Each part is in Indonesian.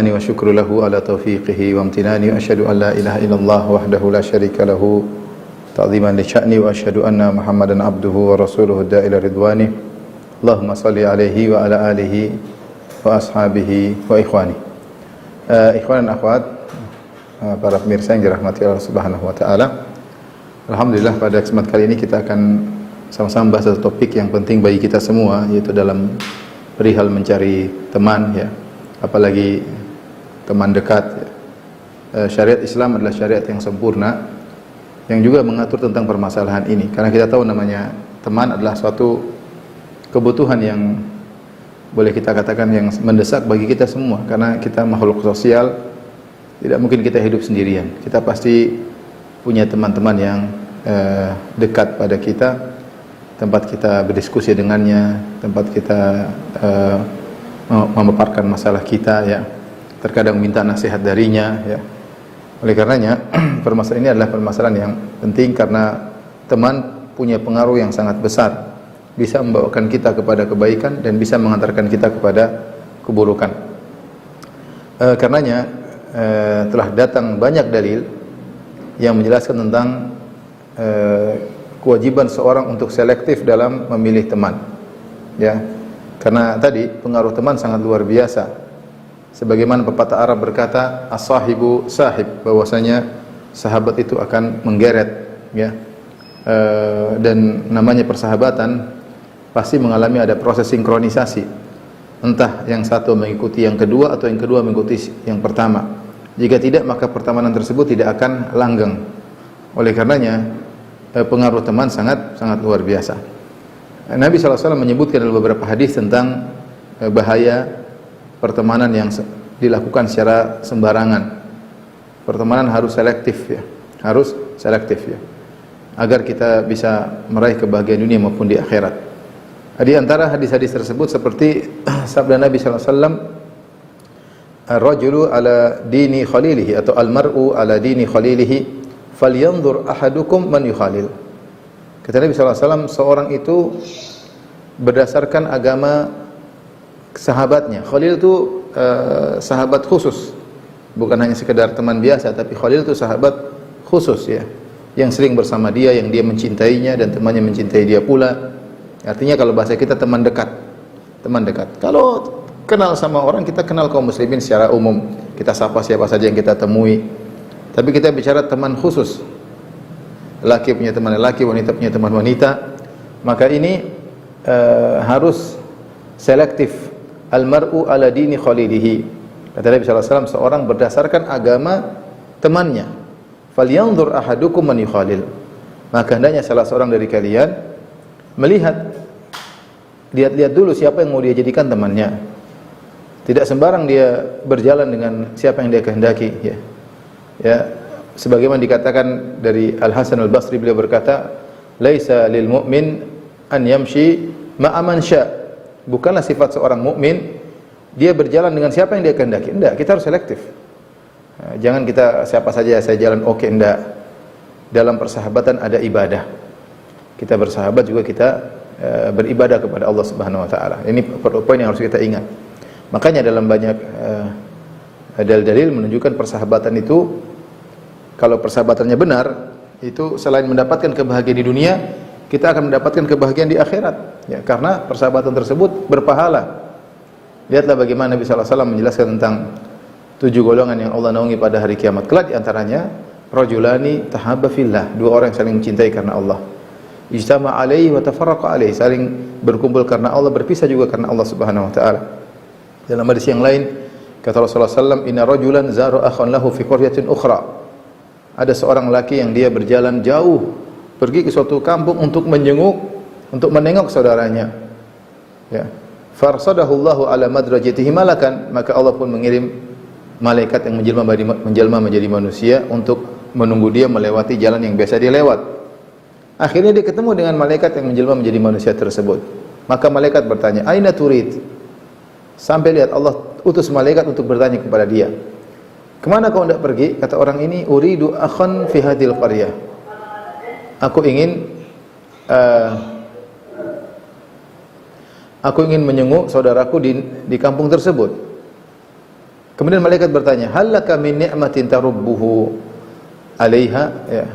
wa syukru lahu ala taufiqihi wa amtinani wa asyhadu an la ilaha illallah wahdahu la syarika lahu ta'ziman li sya'ni wa asyhadu anna Muhammadan abduhu wa rasuluhu da'ila ridwani. Allahumma salli alaihi wa ala alihi wa ashabihi wa ikhwani. Ikhwan dan akhwat, para pemirsa yang dirahmati Allah Subhanahu wa taala. Alhamdulillah pada kesempatan kali ini kita akan sama-sama bahas satu topik yang penting bagi kita semua, yaitu dalam perihal mencari teman, ya. Apalagi teman dekat. Syariat Islam adalah syariat yang sempurna yang juga mengatur tentang permasalahan ini. Karena kita tahu namanya teman adalah suatu kebutuhan yang boleh kita katakan yang mendesak bagi kita semua, karena kita makhluk sosial, tidak mungkin kita hidup sendirian. Kita pasti punya teman-teman yang dekat pada kita, tempat kita berdiskusi dengannya, tempat kita memaparkan masalah kita, ya. Terkadang minta nasihat darinya, ya. Oleh karenanya permasalahan ini adalah permasalahan yang penting, karena teman punya pengaruh yang sangat besar, bisa membawakan kita kepada kebaikan dan bisa mengantarkan kita kepada keburukan. Karenanya telah datang banyak dalil yang menjelaskan tentang kewajiban seorang untuk selektif dalam memilih teman, ya. Karena tadi pengaruh teman sangat luar biasa. Sebagaimana pepatah Arab berkata, as-sahibu sahib, bahwasanya sahabat itu akan menggeret, ya. Dan namanya persahabatan pasti mengalami ada proses sinkronisasi. Entah yang satu mengikuti yang kedua atau yang kedua mengikuti yang pertama. Jika tidak, maka pertemanan tersebut tidak akan langgeng. Oleh karenanya pengaruh teman sangat luar biasa. Nabi SAW menyebutkan dalam beberapa hadis tentang bahaya pertemanan yang dilakukan secara sembarangan. Pertemanan harus selektif, ya. Harus selektif, ya. Agar kita bisa meraih kebahagiaan dunia maupun di akhirat. Di antara hadis-hadis tersebut seperti sabda Nabi SAW, ar-rajulu ala dini khalilihi, atau al-mar'u ala dini khalilihi, falyanzur ahadukum man yukhalil. Kata Nabi SAW, seorang itu berdasarkan agama sahabatnya. Khalil itu sahabat khusus, bukan hanya sekedar teman biasa, tapi Khalil itu sahabat khusus, ya, yang sering bersama dia, yang dia mencintainya dan temannya mencintai dia pula. Artinya kalau bahasa kita teman dekat. Teman dekat. Kalau kenal sama orang, kita kenal kaum muslimin secara umum, kita sapa siapa saja yang kita temui. Tapi kita bicara teman khusus, laki punya teman laki, wanita punya teman wanita, maka ini harus selektif. Al-mar'u ala dini khalilihi. Kata Nabi SAW, seorang berdasarkan agama temannya. Falyanzur ahadukum man yukhalil. Maka hendaknya salah seorang dari kalian melihat, lihat dulu siapa yang mau dia jadikan temannya. Tidak sembarang dia berjalan dengan siapa yang dia kehendaki, ya. Ya, sebagaimana dikatakan dari Al-Hasan Al-Basri, beliau berkata, laisa lil mu'min an yamshi ma'a man sya'. Bukanlah sifat seorang mukmin dia berjalan dengan siapa yang dia kehendaki. Enggak, kita harus selektif. Jangan kita siapa saja saya jalan, oke, enggak. Dalam persahabatan ada ibadah. Kita bersahabat juga kita beribadah kepada Allah Subhanahu wa taala. Ini poin yang harus kita ingat. Makanya dalam banyak dalil-dalil menunjukkan persahabatan itu, kalau persahabatannya benar, itu selain mendapatkan kebahagiaan di dunia, kita akan mendapatkan kebahagiaan di akhirat, ya, karena persahabatan tersebut berpahala. Lihatlah bagaimana Nabi SAW menjelaskan tentang 7 golongan yang Allah naungi pada hari kiamat kelak. Di antaranya rajulani tahabba fillah, 2 orang yang saling mencintai karena Allah. Ijtama alaihi wa tafarraqa alaihi, saling berkumpul karena Allah, berpisah juga karena Allah Subhanahu wa taala. Dalam hadis yang lain kata Rasulullah SAW, inna rajulan zara akhan lahu fi qaryatin ukhra. Ada seorang laki yang dia berjalan jauh, pergi ke suatu kampung untuk menjenguk, untuk menengok saudaranya, ya. Farsadahu Allahu ala madrajatihi malakan, maka Allah pun mengirim malaikat yang menjelma menjadi manusia untuk menunggu dia melewati jalan yang biasa dia lewat. Akhirnya dia ketemu dengan malaikat yang menjelma menjadi manusia tersebut. Maka malaikat bertanya, aina turid? Sampai lihat Allah utus malaikat untuk bertanya kepada dia, kemana kau hendak pergi? Kata orang ini, uridu akhan fi hadhil qaryah. Aku ingin menyenguk saudaraku di kampung tersebut. Kemudian malaikat bertanya, "Hal laka min ni'matin tarubbuhu 'alaiha?" Ya.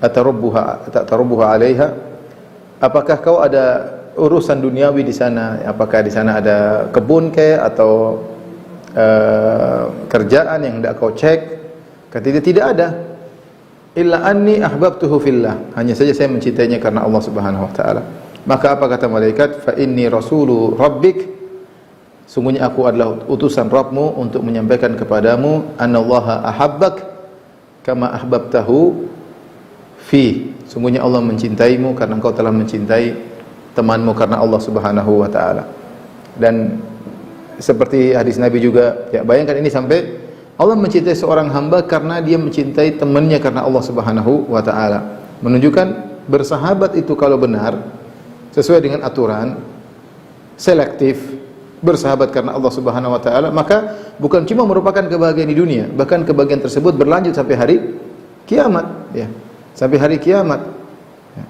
Atarubbuha 'alaiha? Apakah kau ada urusan duniawi di sana? Apakah di sana ada kebun atau kerjaan yang tidak kau cek? Kata dia, tidak ada. Illa anni ahbabtuhu fillah. Hanya saja saya mencintainya karena Allah Subhanahu wa taala. Maka apa kata malaikat? Fa inni rasulu rabbik. Sungguhnya aku adalah utusan Rabbmu untuk menyampaikan kepadamu annallaha ahabbak kama ahbabtahu fi. Sungguhnya Allah mencintaimu karena engkau telah mencintai temanmu karena Allah Subhanahu wa taala. Dan seperti hadis Nabi juga, ya bayangkan ini sampai Allah mencintai seorang hamba karena dia mencintai temannya karena Allah Subhanahu wa taala. Menunjukkan bersahabat itu kalau benar sesuai dengan aturan, selektif, bersahabat karena Allah Subhanahu wa taala, maka bukan cuma merupakan kebahagiaan di dunia, bahkan kebahagiaan tersebut berlanjut sampai hari kiamat, ya. Sampai hari kiamat.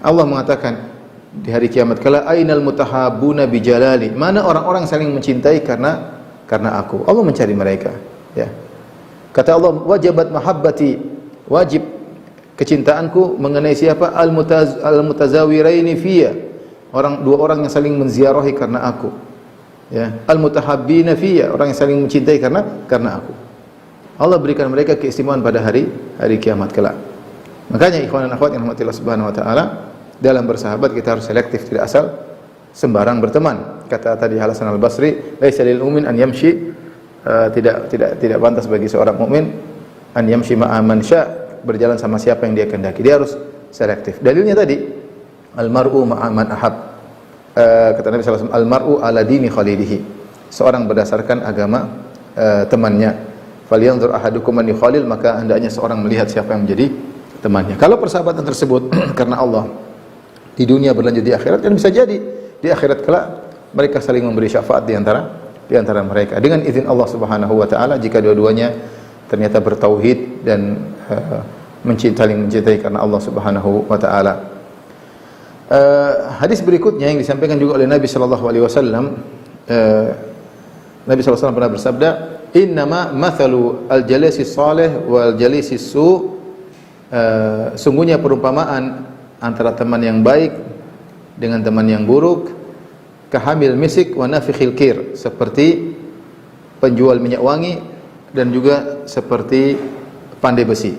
Allah mengatakan di hari kiamat, kala ainal mutahabbuna bi jalali. Mana orang-orang saling mencintai karena aku. Allah mencari mereka, ya. Kata Allah, wajabat mahabbati, wajib kecintaanku mengenai siapa? Al-mutazawiraini fiyya. Dua orang yang saling menziarahi karena aku. Ya, al-mutahabbina fiyya, orang yang saling mencintai karena aku. Allah berikan mereka keistimewaan pada hari kiamat kelak. Makanya ikhwan dan akhwat yang dirahmati Allah Subhanahu wa taala, dalam bersahabat kita harus selektif, tidak asal sembarang berteman. Kata tadi Hasan Al-Basri, laisa lil mu'min an yamshi, tidak pantas bagi seorang mukmin an yamshi ma'a man sya, berjalan sama siapa yang dia kehendaki. Dia harus selektif. Dalilnya tadi, al-mar'u ma'a man ahab. Kata Nabi sallallahu alaihi wasallam, al-mar'u ala dini khalilihi. Seorang berdasarkan agama temannya. Falyanzur ahadukum man yukhalil, maka hendaknya seorang melihat siapa yang menjadi temannya. Kalau persahabatan tersebut karena Allah di dunia berlanjut di akhirat, kan bisa jadi di akhirat kelak mereka saling memberi syafaat di antara mereka dengan izin Allah Subhanahu wa taala, jika dua-duanya ternyata bertauhid dan saling mencintai karena Allah Subhanahu wa taala. Hadis berikutnya yang disampaikan juga oleh Nabi sallallahu alaihi wasallam, Nabi sallallahu alaihi wasallam pernah bersabda, "Innama mathalu al-jalisi salih wal jalisi su." Sungguhnya perumpamaan antara teman yang baik dengan teman yang buruk, kahamil misik wa nafikhil kir, seperti penjual minyak wangi dan juga seperti pandai besi.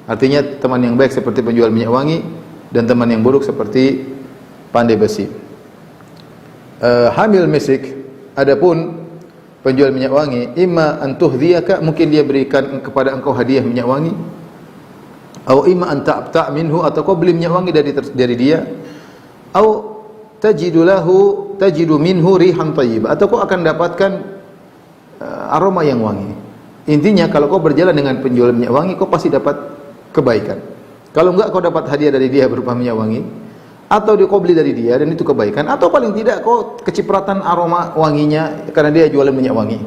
Artinya teman yang baik seperti penjual minyak wangi dan teman yang buruk seperti pandai besi. Hamil misik, adapun penjual minyak wangi, imma an tuhdhiyaka, mungkin dia berikan kepada engkau hadiah minyak wangi, atau imma an ta'ta' minhu, atau kau beli minyak wangi dari dia, atau tajidu minhu rihan thayyibah, atau kau akan dapatkan aroma yang wangi. Intinya kalau kau berjalan dengan penjual minyak wangi, kau pasti dapat kebaikan. Kalau enggak, kau dapat hadiah dari dia berupa minyak wangi, atau kau beli dari dia dan itu kebaikan, atau paling tidak kau kecipratan aroma wanginya karena dia jualan minyak wangi.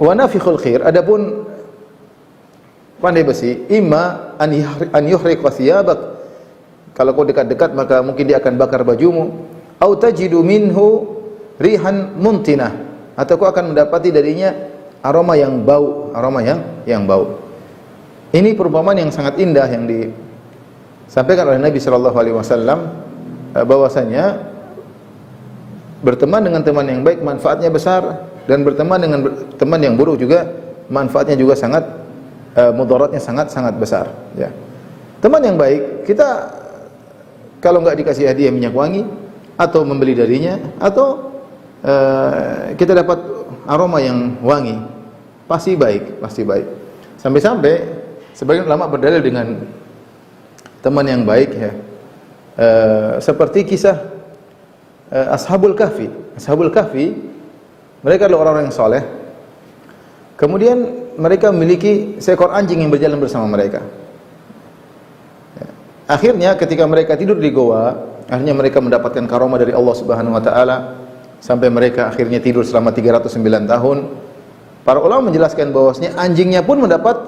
Wa nafikhul khair, adapun pandai besi, imma an yuhriqa thiyabak, kalau kau dekat-dekat maka mungkin dia akan bakar bajumu, au tajidu minhu rihan muntinah, atau kau akan mendapati darinya aroma yang bau, yang bau. Ini perumpamaan yang sangat indah yang disampaikan oleh Nabi sallallahu alaihi wasallam, bahwasanya berteman dengan teman yang baik manfaatnya besar, dan berteman dengan teman yang buruk juga manfaatnya juga sangat, mudaratnya sangat besar, ya. Teman yang baik, kita kalau enggak dikasih hadiah minyak wangi atau membeli darinya, atau kita dapat aroma yang wangi, pasti baik. Sampai-sampai sebagian ulama berdalil dengan teman yang baik, ya, seperti kisah Ashabul Kahfi. Ashabul Kahfi, mereka adalah orang-orang yang soleh. Kemudian mereka memiliki seekor anjing yang berjalan bersama mereka. Akhirnya ketika mereka tidur di goa, akhirnya mereka mendapatkan karomah dari Allah Subhanahu wa taala, sampai mereka akhirnya tidur selama 309 tahun. Para ulama menjelaskan bahwasanya anjingnya pun mendapat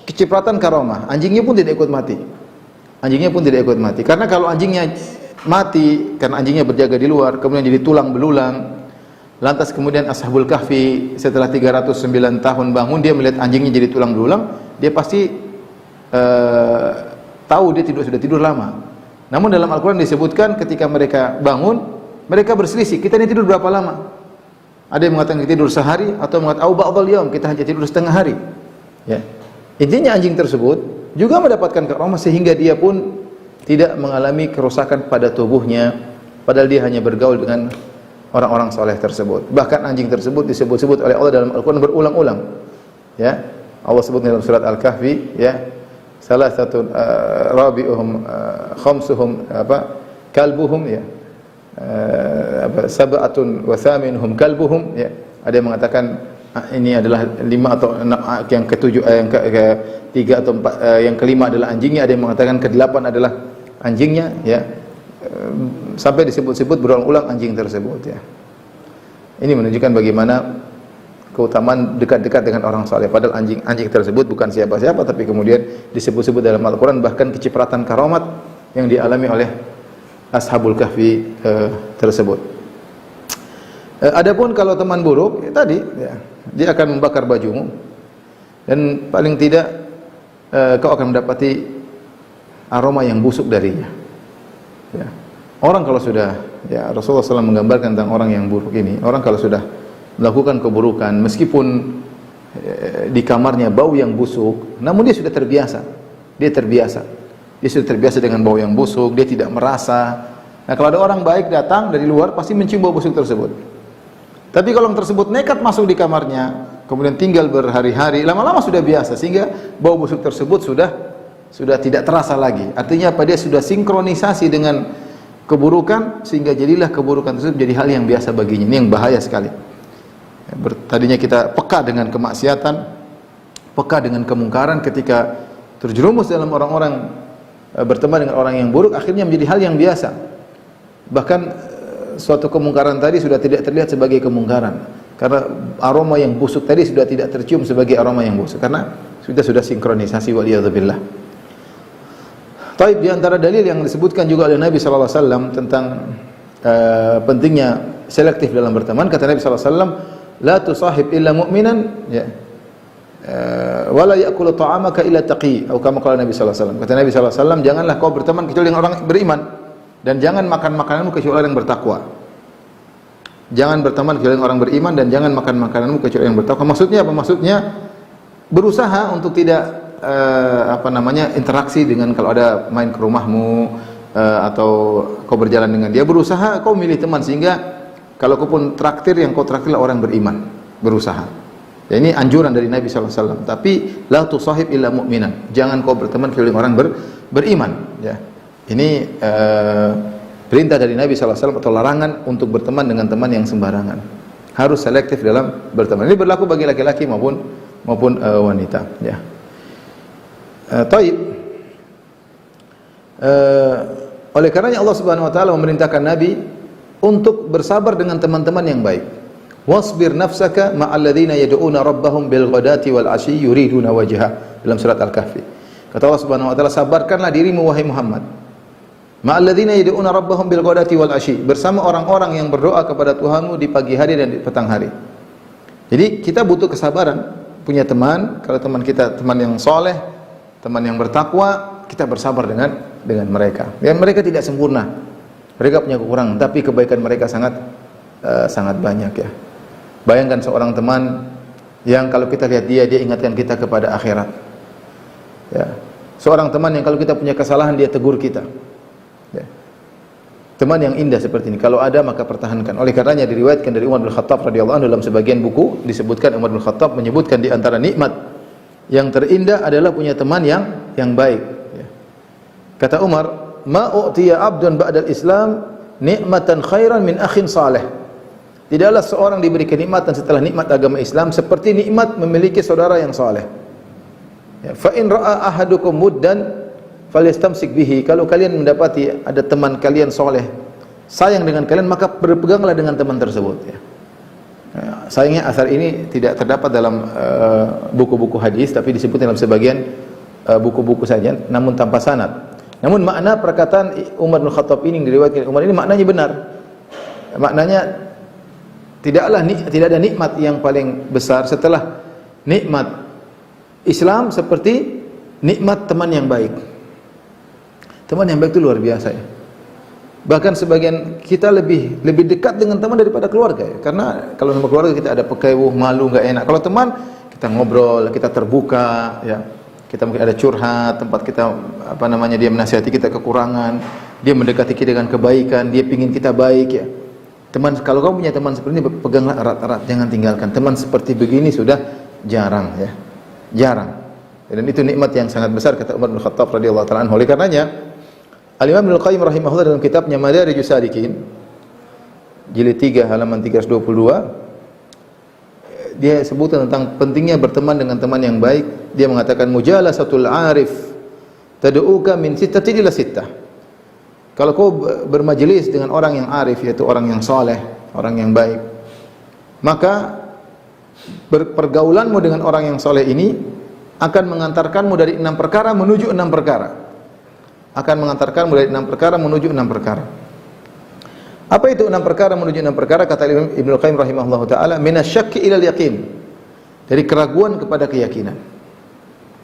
kecipratan karomah. Anjingnya pun tidak ikut mati. Karena kalau anjingnya mati karena anjingnya berjaga di luar, kemudian jadi tulang belulang, Lantas kemudian Ashabul Kahfi setelah 309 tahun bangun, dia melihat anjingnya jadi tulang belulang, dia pasti tahu dia sudah tidur lama. Namun dalam Al-Quran disebutkan ketika mereka bangun, mereka berselisih, kita ini tidur berapa lama? Ada yang mengatakan kita tidur sehari, atau mengatakan au ba'dal yaum, kita hanya tidur setengah hari. Ya. Intinya anjing tersebut juga mendapatkan karomah sehingga dia pun tidak mengalami kerusakan pada tubuhnya, padahal dia hanya bergaul dengan orang-orang soleh tersebut. Bahkan anjing tersebut disebut-sebut oleh Allah dalam Al-Quran berulang-ulang. Ya, Allah sebut dalam surat Al-Kahfi, ya, salah satu rabi'uhum khamsuhum kalbuhum, ya, sab'atun wa thaminuhum kalbuhum, ya. Ada yang mengatakan ini adalah 5 atau 6, yang ketujuh, yang ketiga atau 4, yang kelima adalah anjingnya. Ada yang mengatakan ke-8 adalah anjingnya, ya. Sampai disebut-sebut berulang-ulang anjing tersebut, ya. Ini menunjukkan bagaimana keutamaan dekat-dekat dengan orang saleh. Padahal anjing tersebut bukan siapa-siapa, tapi kemudian disebut-sebut dalam Al-Quran, bahkan kecipratan karomat yang dialami oleh Ashabul Kahfi tersebut. Adapun kalau teman buruk, ya tadi, ya, dia akan membakar bajumu, dan paling tidak kau akan mendapati aroma yang busuk darinya. Ya. Orang kalau sudah, ya, Rasulullah SAW menggambarkan tentang orang yang buruk ini, orang kalau sudah melakukan keburukan, meskipun di kamarnya bau yang busuk, namun dia sudah terbiasa. Dia sudah terbiasa dengan bau yang busuk, dia tidak merasa. Nah, kalau ada orang baik datang dari luar, pasti mencium bau busuk tersebut. Tapi kalau orang tersebut nekat masuk di kamarnya, kemudian tinggal berhari-hari, lama-lama sudah biasa, sehingga bau busuk tersebut sudah tidak terasa lagi. Artinya apa? Dia sudah sinkronisasi dengan keburukan, sehingga jadilah keburukan tersebut jadi hal yang biasa baginya. Ini yang bahaya sekali. Tadinya kita peka dengan kemaksiatan, peka dengan kemungkaran, ketika terjerumus dalam orang-orang, berteman dengan orang yang buruk, akhirnya menjadi hal yang biasa. Bahkan suatu kemungkaran tadi sudah tidak terlihat sebagai kemungkaran, karena aroma yang busuk tadi sudah tidak tercium sebagai aroma yang busuk, karena sudah sinkronisasi, waliyadzubillah. Taib, di antara dalil yang disebutkan juga oleh Nabi sallallahu alaihi wasallam tentang pentingnya selektif dalam berteman, kata Nabi sallallahu alaihi wasallam, la tusahib illa mu'minan, ya, wala ya'kulu ta'amaka illa taqi, atau kama qala Nabi sallallahu alaihi wasallam. Kata Nabi sallallahu alaihi wasallam, janganlah kau berteman kecuali dengan orang beriman, dan jangan makan makananmu kecuali orang yang bertakwa. Jangan berteman kecuali dengan orang beriman, dan jangan makan makananmu kecuali yang bertakwa. Maksudnya apa? Maksudnya berusaha untuk tidak interaksi dengan, kalau ada main ke rumahmu atau kau berjalan dengan dia, berusaha kau milih teman, sehingga kalau kau pun traktir, yang kau traktirlah orang beriman. Berusaha. Ya, ini anjuran dari Nabi sallallahu alaihi wasallam. Tapi la tusahib illa mu'minan. Jangan kau berteman kecuali orang beriman, ya. Ini perintah dari Nabi sallallahu alaihi wasallam, atau larangan untuk berteman dengan teman yang sembarangan. Harus selektif dalam berteman. Ini berlaku bagi laki-laki maupun wanita, ya. Taib. Oleh karenanya Allah Subhanahu wa taala memerintahkan Nabi untuk bersabar dengan teman-teman yang baik. Wasbir nafsaka ma'al ladzina yad'una rabbahum bil ghadati wal 'ashyi yuriduna wajha, dalam surat Al-Kahfi. Kata Allah Subhanahu wa taala, sabarkanlah dirimu wahai Muhammad, ma'al ladzina yad'una rabbahum bil ghadati wal 'ashyi, bersama orang-orang yang berdoa kepada Tuhanmu di pagi hari dan di petang hari. Jadi kita butuh kesabaran. Punya teman, kalau teman kita teman yang soleh, teman yang bertakwa, kita bersabar dengan mereka. Dan mereka tidak sempurna, mereka punya kekurangan, tapi kebaikan mereka sangat banyak, ya. Bayangkan seorang teman yang kalau kita lihat dia ingatkan kita kepada akhirat, ya. Seorang teman yang kalau kita punya kesalahan dia tegur kita, ya. Teman yang indah seperti ini kalau ada, maka pertahankan. Oleh karenanya diriwayatkan dari Umar bin Khattab radhiyallahu anhu, dalam sebagian buku disebutkan Umar bin Khattab menyebutkan di antara nikmat yang terindah adalah punya teman yang baik, ya. Kata Umar, ma u'tiya 'abdun ba'dal Islam nikmatan khairan min akhin salih. Tidaklah seorang diberi kenikmatan setelah nikmat agama Islam seperti nikmat memiliki saudara yang saleh. Ya, fa in ra'a ahadukum muddan falyastamsik bihi. Kalau kalian mendapati ada teman kalian saleh, sayang dengan kalian, maka berpeganglah dengan teman tersebut, ya. Sayangnya asar ini tidak terdapat dalam buku-buku hadis, tapi disebut dalam sebagian buku-buku saja, namun tanpa sanad. Namun makna perkataan Umar bin Khattab ini, yang diriwayatkan Umar ini, maknanya benar. Maknanya tidak ada nikmat yang paling besar setelah nikmat Islam seperti nikmat teman yang baik. Teman yang baik itu luar biasa ya. Bahkan sebagian kita lebih dekat dengan teman daripada keluarga ya. Karena kalau sama keluarga kita ada pekewuh, malu, enggak enak. Kalau teman kita ngobrol, kita terbuka ya. Kita mungkin ada curhat, tempat kita dia menasihati kita kekurangan, dia mendekati kita dengan kebaikan, dia pingin kita baik ya. Teman, kalau kamu punya teman seperti ini, peganglah erat-erat, jangan tinggalkan. Teman seperti begini sudah jarang ya. Jarang. Dan itu nikmat yang sangat besar kata Umar bin Khattab radhiyallahu taala anhu. Oleh karenanya Al-Imam Ibnu Qayyim rahimahullah dalam kitabnya Madarijus Salikin jilid 3 halaman 322 dia sebutkan tentang pentingnya berteman dengan teman yang baik. Dia mengatakan mujalasatul arif tad'uka min sittatin ila sittah. Kalau kau bermajelis dengan orang yang arif, yaitu orang yang saleh, orang yang baik, maka pergaulanmu dengan orang yang saleh ini akan mengantarkanmu dari 6 perkara menuju 6 perkara. Akan mengantarkanmu dari 6 perkara menuju 6 perkara. Apa itu 6 perkara menuju 6 perkara? Kata Ibnu Qayyim rahimahullahu taala, minasyakki ilal yaqin. Dari keraguan kepada keyakinan.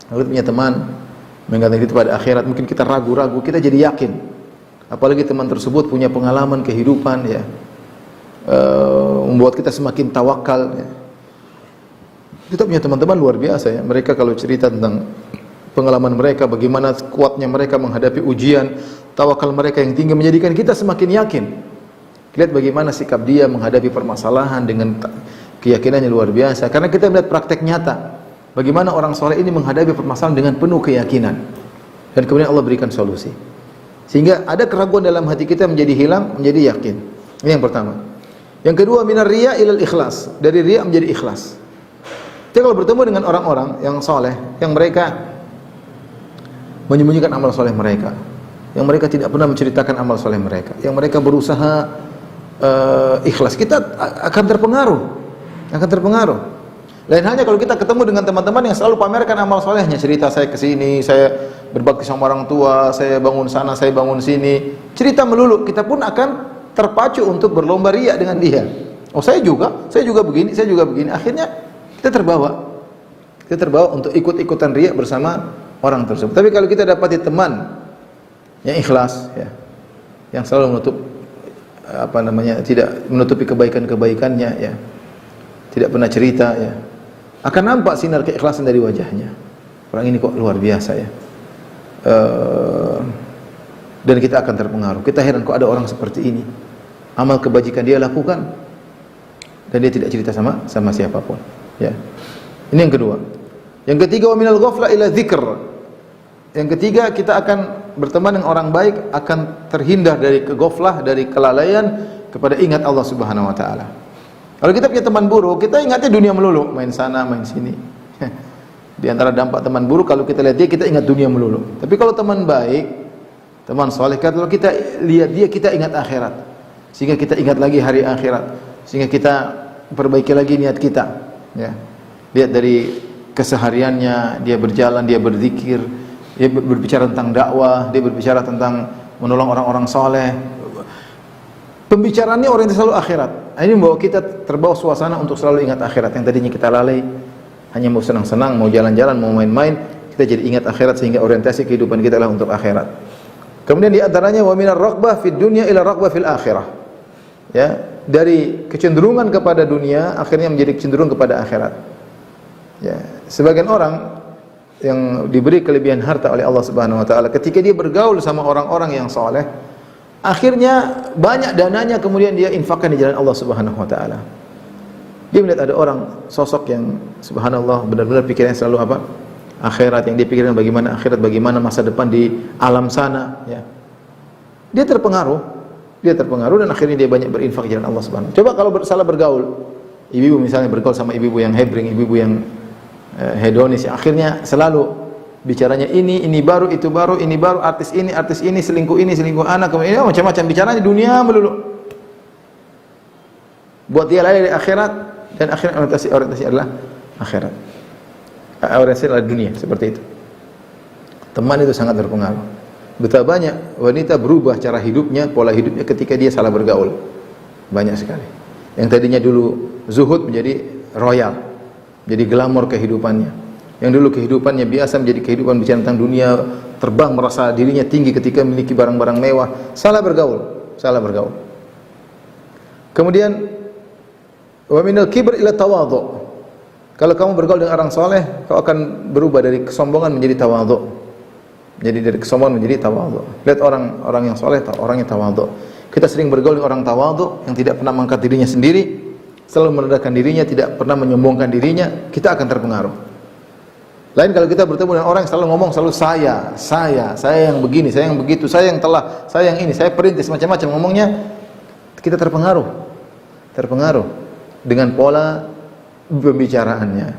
Kalau punya teman mengatakan itu pada akhirat, mungkin kita ragu-ragu, kita jadi yakin. Apalagi teman tersebut punya pengalaman kehidupan ya. Membuat kita semakin tawakal ya. Kita punya teman-teman luar biasa ya. Mereka kalau cerita tentang pengalaman mereka, bagaimana kuatnya mereka menghadapi ujian, tawakal mereka yang tinggi menjadikan kita semakin yakin. Lihat bagaimana sikap dia menghadapi permasalahan dengan keyakinannya luar biasa. Karena kita melihat praktek nyata bagaimana orang soleh ini menghadapi permasalahan dengan penuh keyakinan. Dan kemudian Allah berikan solusi. Sehingga ada keraguan dalam hati kita menjadi hilang, menjadi yakin. Ini yang pertama. Yang kedua, minar riya ilal ikhlas. Dari riya menjadi ikhlas. Jadi kalau bertemu dengan orang-orang yang soleh, yang mereka menyembunyikan amal soleh mereka, yang mereka tidak pernah menceritakan amal soleh mereka, yang mereka berusaha ikhlas, kita akan terpengaruh. Lain halnya kalau kita ketemu dengan teman-teman yang selalu pamerkan amal solehnya, cerita saya ke sini, saya berbakti sama orang tua, saya bangun sana, saya bangun sini, cerita melulu, kita pun akan terpacu untuk berlomba riya dengan dia. Oh saya juga begini, akhirnya kita terbawa untuk ikut-ikutan riya bersama orang tersebut. Tapi kalau kita dapati teman yang ikhlas ya, yang selalu tidak menutupi kebaikan-kebaikannya ya, tidak pernah cerita ya, akan nampak sinar keikhlasan dari wajahnya. Orang ini kok luar biasa ya. Dan kita akan terpengaruh. Kita heran kok ada orang seperti ini. Amal kebajikan dia lakukan dan dia tidak cerita sama siapapun ya. Ini yang kedua. Yang ketiga, wa minal ghafla ila dzikr. Yang ketiga, kita akan berteman dengan orang baik, akan terhindar dari kegoflah, dari kelalaian, kepada ingat Allah Subhanahu wa taala. Kalau kita punya teman buruk, kita ingatnya dunia melulu, main sana, main sini. Di antara dampak teman buruk, kalau kita lihat dia, kita ingat dunia melulu. Tapi kalau teman baik, teman saleh, kalau kita lihat dia, kita ingat akhirat. Sehingga kita ingat lagi hari akhirat. Sehingga kita perbaiki lagi niat kita, ya. Lihat dari kesehariannya, dia berjalan, dia berzikir, dia berbicara tentang dakwah, dia berbicara tentang menolong orang-orang soleh. Pembicaraannya orientasi selalu akhirat. Ini membawa kita terbawa suasana untuk selalu ingat akhirat. Yang tadinya kita lalai, hanya mau senang-senang, mau jalan-jalan, mau main-main, kita jadi ingat akhirat sehingga orientasi kehidupan kita adalah untuk akhirat. Kemudian di antaranya wa minar raghbah fid dunya ila raghbah fil akhirah. Ya, dari kecenderungan kepada dunia akhirnya menjadi kecenderungan kepada akhirat. Ya, sebagian orang yang diberi kelebihan harta oleh Allah Subhanahu wa taala, ketika dia bergaul sama orang-orang yang saleh, akhirnya banyak dananya kemudian dia infakkan di jalan Allah Subhanahu wa taala. Dia melihat ada orang sosok yang subhanallah benar-benar pikirannya selalu apa? Akhirat, yang dia pikirkan bagaimana akhirat, bagaimana masa depan di alam sana, ya. Dia terpengaruh dan akhirnya dia banyak berinfak di jalan Allah Subhanahu wa taala. Coba kalau salah bergaul, ibu-ibu misalnya bergaul sama ibu-ibu yang hebring, ibu-ibu yang hedonis, akhirnya selalu bicaranya ini baru, itu baru, ini baru, artis ini, selingkuh anak, kemudian macam-macam bicaranya dunia melulu. Buat dia lalai dari akhirat, dan akhirnya orientasi adalah akhirat. Orientasi adalah dunia, seperti itu. Teman itu sangat berpengaruh. Betapa banyak wanita berubah cara hidupnya, pola hidupnya ketika dia salah bergaul. Banyak sekali. Yang tadinya dulu zuhud menjadi royal, jadi glamor kehidupannya. Yang dulu kehidupannya biasa menjadi kehidupan bicara tentang dunia, terbang merasa dirinya tinggi ketika memiliki barang-barang mewah. Salah bergaul, salah bergaul. Kemudian wa minal kibr ila tawadhu. Kalau kamu bergaul dengan orang soleh, kau akan berubah dari kesombongan menjadi tawadhu. Jadi dari kesombongan menjadi tawadhu. Lihat orang yang soleh, orangnya tawadhu. Kita sering bergaul dengan orang tawadhu yang tidak pernah mengangkat dirinya sendiri, selalu merendahkan dirinya, tidak pernah menyombongkan dirinya, kita akan terpengaruh. Lain kalau kita bertemu dengan orang yang selalu ngomong selalu saya yang begini, saya yang begitu, saya yang telah, saya yang ini, saya perintis macam-macam ngomongnya, kita terpengaruh dengan pola pembicaraannya.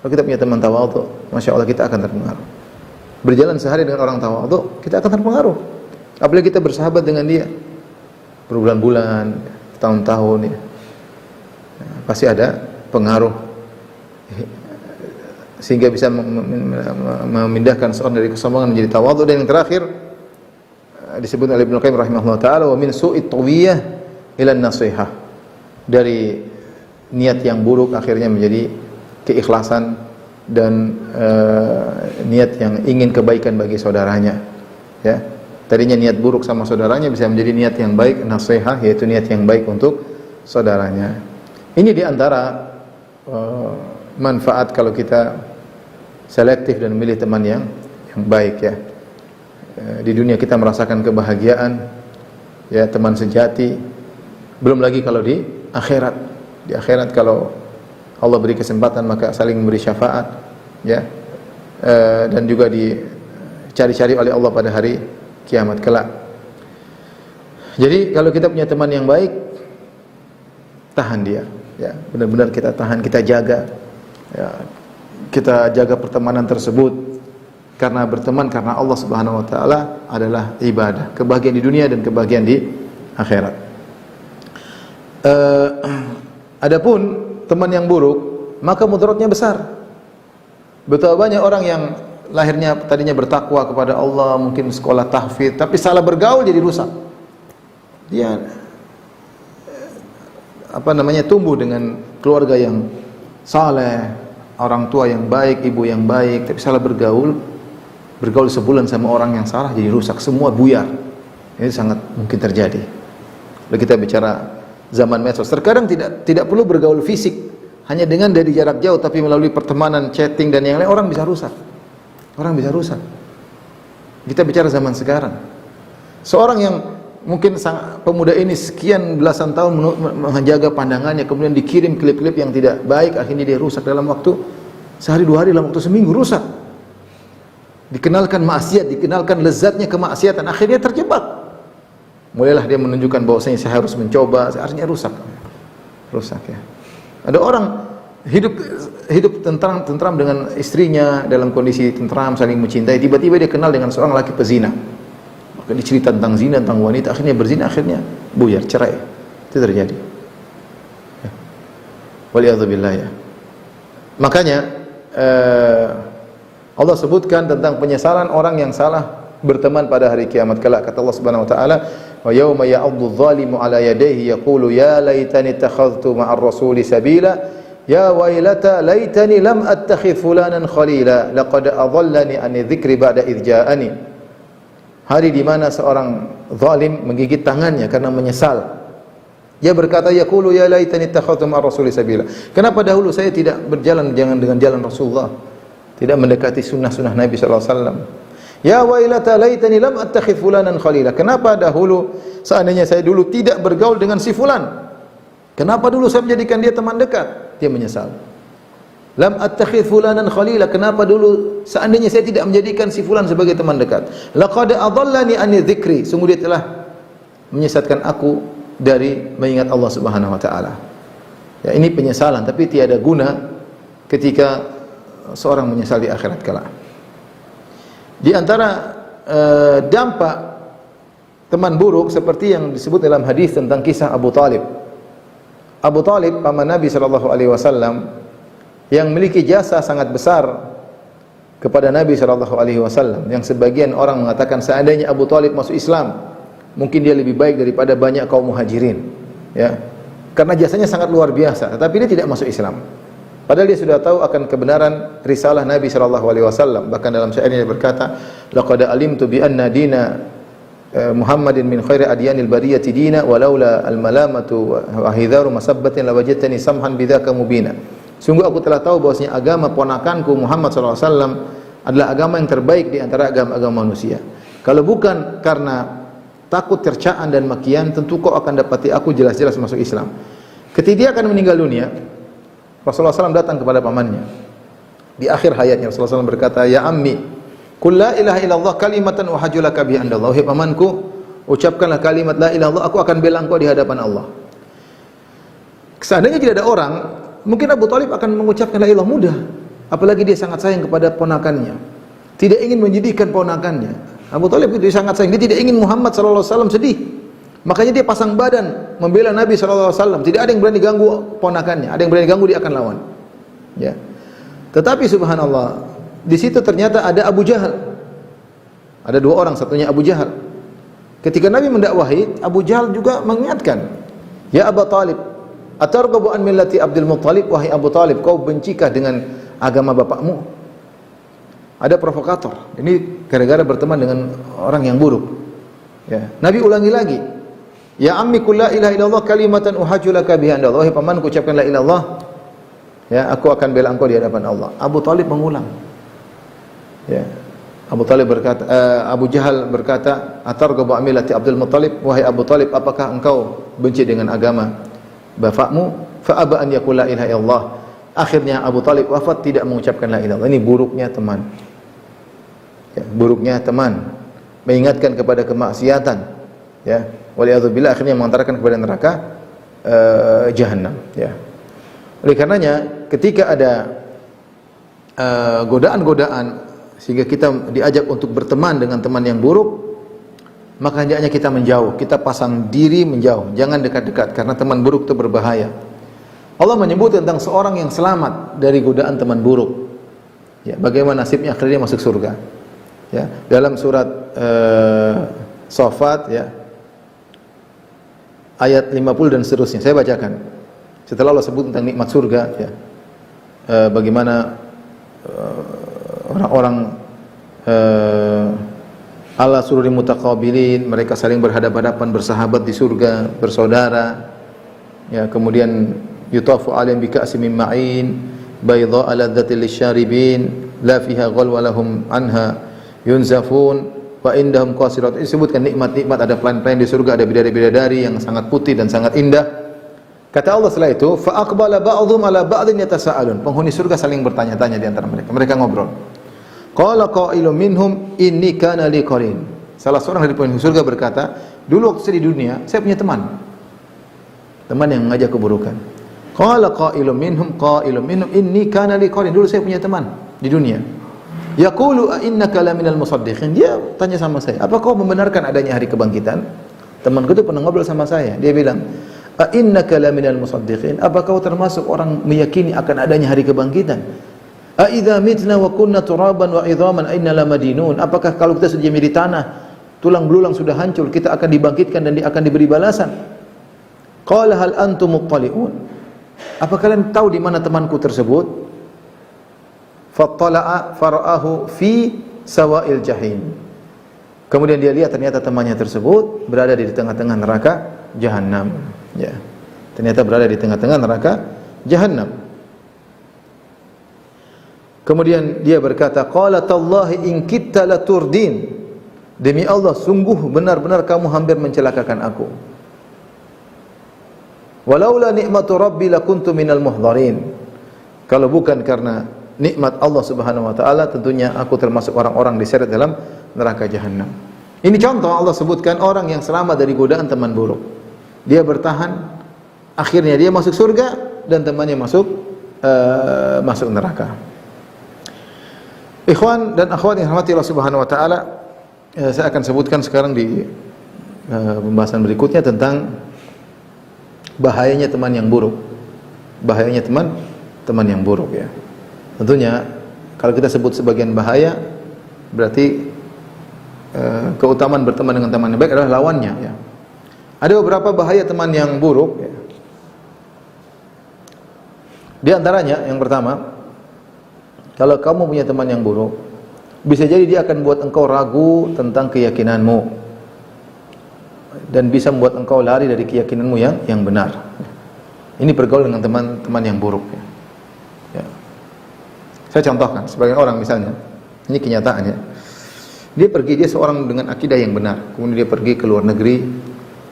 Kalau kita punya teman tawadhu, masya Allah kita akan terpengaruh. Berjalan sehari dengan orang tawadhu, kita akan terpengaruh. Apalagi kita bersahabat dengan dia berbulan-bulan, tahun-tahun, ya. Nah, pasti ada pengaruh sehingga bisa memindahkan seorang dari kesombongan menjadi tawadhu. Dan yang terakhir disebut oleh Ibnu Qayyim rahimahullah taala, wa min su'it tawiyah ila an-nasihah. Dari niat yang buruk akhirnya menjadi keikhlasan dan niat yang ingin kebaikan bagi saudaranya, ya. Tadinya niat buruk sama saudaranya bisa menjadi niat yang baik, nasihat, yaitu niat yang baik untuk saudaranya. Ini diantara manfaat kalau kita selektif dan memilih teman yang baik, ya. Di dunia kita merasakan kebahagiaan, ya, teman sejati. Belum lagi kalau di akhirat. Di akhirat kalau Allah beri kesempatan maka saling memberi syafaat, ya. Dan juga dicari-cari oleh Allah pada hari kiamat kelak. Jadi kalau kita punya teman yang baik, tahan dia, ya. Benar-benar kita tahan, kita jaga, ya. Kita jaga pertemanan tersebut, karena berteman karena Allah Subhanahu wa taala adalah ibadah, kebahagiaan di dunia dan kebahagiaan di akhirat. Adapun teman yang buruk, maka mudaratnya besar. Betapa banyak orang yang lahirnya tadinya bertakwa kepada Allah, mungkin sekolah tahfidz, tapi salah bergaul jadi rusak. Dia tumbuh dengan keluarga yang saleh, orang tua yang baik, ibu yang baik, tapi salah bergaul sebulan sama orang yang salah jadi rusak, semua buyar. Ini sangat mungkin terjadi. Kalau kita bicara zaman medsos, terkadang tidak perlu bergaul fisik, hanya dengan dari jarak jauh, tapi melalui pertemanan, chatting dan yang lain, orang bisa rusak. Orang bisa rusak. Kita bicara zaman sekarang. Seorang yang mungkin pemuda ini sekian belasan tahun menjaga pandangannya, kemudian dikirim klip-klip yang tidak baik, akhirnya dia rusak dalam waktu sehari dua hari, dalam waktu seminggu rusak. Dikenalkan maksiat, dikenalkan lezatnya kemaksiatan, akhirnya terjebak. Mulailah dia menunjukkan bahwasanya saya harus mencoba, akhirnya rusak. Rusak, ya. Ada orang hidup tentram dengan istrinya, dalam kondisi tentram, saling mencintai, tiba-tiba dia kenal dengan seorang laki pezina. Maka dicerita tentang zina, tentang wanita, akhirnya berzina, akhirnya buyar, cerai. Itu terjadi. Ya. Waliyadzubillah, ya. Makanya Allah sebutkan tentang penyesalan orang yang salah berteman pada hari kiamat kelak. Kata Allah Subhanahu wa taala, "Wa yauma ya'addu adh-dhalimu 'ala yadayhi yaqulu ya laitani ittakhadhtu ma'ar rasuli sabila." Ya wailata laitani lam attakhidh fulanan khalila laqad adallani an dzikri ba'da idh ja'ani. Hari di mana seorang zalim menggigit tangannya karena menyesal. Dia berkata, yaqulu ya laitani ittakhadhtu ma'ar rasuli sabila. Kenapa dahulu saya tidak berjalan dengan jalan Rasulullah, tidak mendekati sunnah-sunnah Nabi sallallahu alaihi wasallam. Ya wailata laitani lam attakhidh fulanan khalila. Kenapa dahulu seandainya saya dulu tidak bergaul dengan si fulan? Kenapa dulu saya menjadikan dia teman dekat? Dia menyesal. Lam attakhidh fulanan khalila. Kenapa dulu seandainya saya tidak menjadikan si fulan sebagai teman dekat? Laqad adallani an dzikri. Sungguh dia telah menyesatkan aku dari mengingat Allah Subhanahu wa taala. Ya, ini penyesalan, tapi tiada guna ketika seorang menyesal di akhirat kelak. Di antara dampak teman buruk seperti yang disebut dalam hadis tentang kisah Abu Talib. Abu Talib, paman Nabi sallallahu alaihi wasallam, yang memiliki jasa sangat besar kepada Nabi sallallahu alaihi wasallam, yang sebagian orang mengatakan seandainya Abu Talib masuk Islam, mungkin dia lebih baik daripada banyak kaum muhajirin, ya. karena jasanya sangat luar biasa, tetapi dia tidak masuk Islam. Padahal dia sudah tahu akan kebenaran risalah Nabi sallallahu alaihi wasallam. Bahkan dalam syairnya dia berkata, "Laqad alimtu bi anna dina Muhammadin min khairi adyanil bariyati dina walaula al-malamatu wa hidharu masabbatin lawajadtani samhan bidzaka mubina." Sungguh aku telah tahu bahwasanya agama ponakanku Muhammad sallallahu alaihi wasallam adalah agama yang terbaik di antara agama-agama manusia. Kalau bukan karena takut cercaan dan makian, tentu kau akan dapati aku jelas-jelas masuk Islam. Ketika dia akan meninggal dunia, Rasulullah SAW datang kepada pamannya. Di akhir hayatnya Rasulullah SAW berkata, "Ya ammi, qul la ilaha illallah kalimatan uhajjulaka biha indallah." Wahai pamanku, ucapkanlah kalimat la ilaha illallah, aku akan bela engkau di hadapan Allah. Seandainya tidak ada orang, mungkin Abu Thalib akan mengucapkan la ilaha illallah mudah. Apalagi dia sangat sayang kepada ponakannya. Tidak ingin menyedihkan ponakannya. Abu Thalib itu sangat sayang, dia tidak ingin Muhammad sallallahu alaihi wasallam sedih. Makanya dia pasang badan membela Nabi sallallahu alaihi wasallam. Tidak ada yang berani ganggu ponakannya, ada yang berani ganggu dia akan lawan. Ya. Tetapi subhanallah, di situ ternyata ada Abu Jahal. Ada dua orang, satunya Abu Jahal. Ketika Nabi mendakwahi, Abu Jahal juga mengingatkan, "Ya Abu Thalib, atarghabu an millati Abdul Muttalib?" Wahai Abu Thalib, kau bencikah dengan agama bapakmu? Ada provokator. Ini gara-gara berteman dengan orang yang buruk. Ya. Nabi ulangi lagi. "Ya ammi qul la ilaha illallah kalimatan uhajjulaka biha indallah." Wahai pamanku, ucapkan la ilaha illallah. Ya, aku akan bela engkau di hadapan Allah. Abu Thalib mengulang. Ya. Abu Jahal berkata, "Atarghabu amilati Abdul Muttalib?" Wahai Abu Thalib, apakah engkau benci dengan agama bapakmu? Fa aba an yaqula la ilaha illallah. Akhirnya Abu Thalib wafat tidak mengucapkan la ilaha illallah. Ini buruknya teman. Ya, buruknya teman mengingatkan kepada kemaksiatan, ya, waliyadzubillah, akhirnya mengantarkan kepada neraka jahanam, ya. Oleh karenanya ketika ada godaan-godaan sehingga kita diajak untuk berteman dengan teman yang buruk, maka hendaknya kita menjauh, kita pasang diri menjauh, jangan dekat-dekat karena teman buruk itu berbahaya. Allah menyebut tentang seorang yang selamat dari godaan teman buruk. Ya, bagaimana nasibnya akhirnya masuk surga. Ya, dalam surat Shafat, ya, ayat 50 dan seterusnya. Saya bacakan. Setelah Allah sebut tentang nikmat surga, ya, bagaimana orang-orang ala sururi mutaqabilin, mereka saling berhadapan-hadapan, bersahabat di surga, bersaudara. Ya, kemudian yutafu alaihim bika'sin min ma'in baydha'a ladzatil lisyaribin la fiha ghal wa lahum anha yunzafun wa indahum qasirat. Disebutkan nikmat-nikmat, ada pelayan-pelayan di surga, ada bidadari-bidadari yang sangat putih dan sangat indah. Kata Allah setelah itu, fa aqbala ba'dhum ala ba'dhin yatasaalun. Penghuni surga saling bertanya-tanya di antara mereka. Mereka ngobrol. Qala qailun minhum inni kana li qarin. Salah seorang dari penghuni surga berkata, dulu waktu saya di dunia, saya punya teman. Teman yang mengajak keburukan. Qala qailun minhum inni kana li qarin. Dulu saya punya teman di dunia. Yaqulu a innaka laminal musaddiqin. Dia tanya sama saya, apa kau membenarkan adanya hari kebangkitan? Temanku itu pernah ngobrol sama saya. Dia bilang, a innaka laminal musaddiqin. Apa kau termasuk orang meyakini akan adanya hari kebangkitan? A idza mitna wa kunna turaban wa idhaman aina lamadinun. Apakah kalau kita sudah menjadi tanah, tulang belulang sudah hancur, kita akan dibangkitkan dan akan diberi balasan? Qala hal antum muttali'un. Apa kalian tahu di mana temanku tersebut? Fattala'a fara'ahu fi sawa'il jahim. Kemudian dia lihat ternyata temannya tersebut berada di tengah-tengah neraka jahanam. Ya. Ternyata berada di tengah-tengah neraka jahanam. Kemudian dia berkata, qala tallahi in kitta laturdin. Demi Allah, sungguh benar-benar kamu hampir mencelakakan aku. Walaula nikmatu rabbi lakuntu minal muhdharin. Kalau bukan karena nikmat Allah Subhanahu wa taala, tentunya aku termasuk orang-orang diseret dalam neraka jahanam. Ini contoh Allah sebutkan orang yang selamat dari godaan teman buruk. Dia bertahan, akhirnya dia masuk surga dan temannya masuk neraka. Ikhwan dan akhwat yang dirahmati Allah Subhanahu wa taala, saya akan sebutkan sekarang di pembahasan berikutnya tentang bahayanya teman yang buruk. Bahayanya teman yang buruk, ya. Tentunya kalau kita sebut sebagian bahaya, berarti keutamaan berteman dengan teman yang baik adalah lawannya, ya. Ada beberapa bahaya teman yang buruk, ya. Di antaranya yang pertama, kalau kamu punya teman yang buruk, bisa jadi dia akan buat engkau ragu tentang keyakinanmu dan bisa membuat engkau lari dari keyakinanmu yang benar. Ini bergaul dengan teman-teman yang buruk. Ya. Saya contohkan, sebagai orang misalnya, ini kenyataannya. Dia seorang dengan akidah yang benar, kemudian dia pergi ke luar negeri,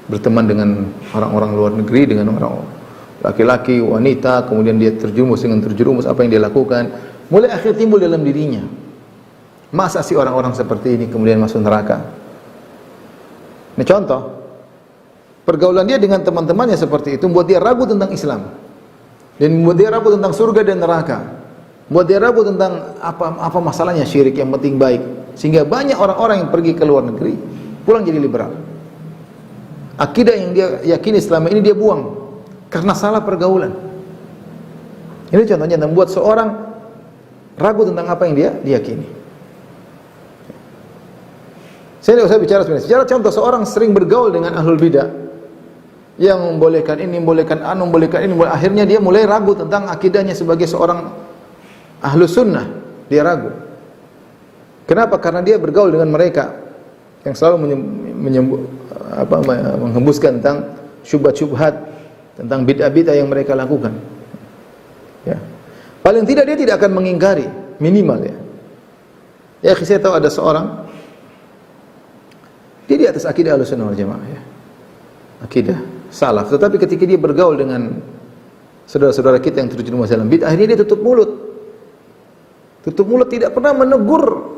berteman dengan orang-orang luar negeri, dengan orang laki-laki, wanita, kemudian dia terjerumus apa yang dia lakukan, mulai akhir timbul dalam dirinya, masa sih orang-orang seperti ini kemudian masuk neraka? Ini contoh, pergaulan dia dengan teman-temannya seperti itu membuat dia ragu tentang Islam, dan membuat dia ragu tentang surga dan neraka, membuat dia ragu tentang apa masalahnya syirik, yang penting baik, sehingga banyak orang-orang yang pergi ke luar negeri pulang jadi liberal. Akidah yang dia yakini selama ini dia buang karena salah pergaulan. Ini contohnya yang membuat seorang ragu tentang apa yang dia yakini. Saya tidak usah bicara sebenarnya. Secara contoh, seorang sering bergaul dengan ahlul bidah yang membolehkan ini, membolehkan anu, membolehkan ini, akhirnya dia mulai ragu tentang akidahnya sebagai seorang ahlu sunnah. Dia ragu. Kenapa? Karena dia bergaul dengan mereka yang selalu menghembuskan tentang syubhat-syubhat, tentang bid'ah-bid'ah yang mereka lakukan. Ya. Paling tidak dia tidak akan mengingkari, minimal ya. Ya, saya tahu ada seorang dia di atas akidah Ahlussunnah wal Jamaah ya. Akidah salaf, tetapi ketika dia bergaul dengan saudara-saudara kita yang terjerumus dalam bid'ah, akhirnya dia tutup mulut. Tutup mulut, tidak pernah menegur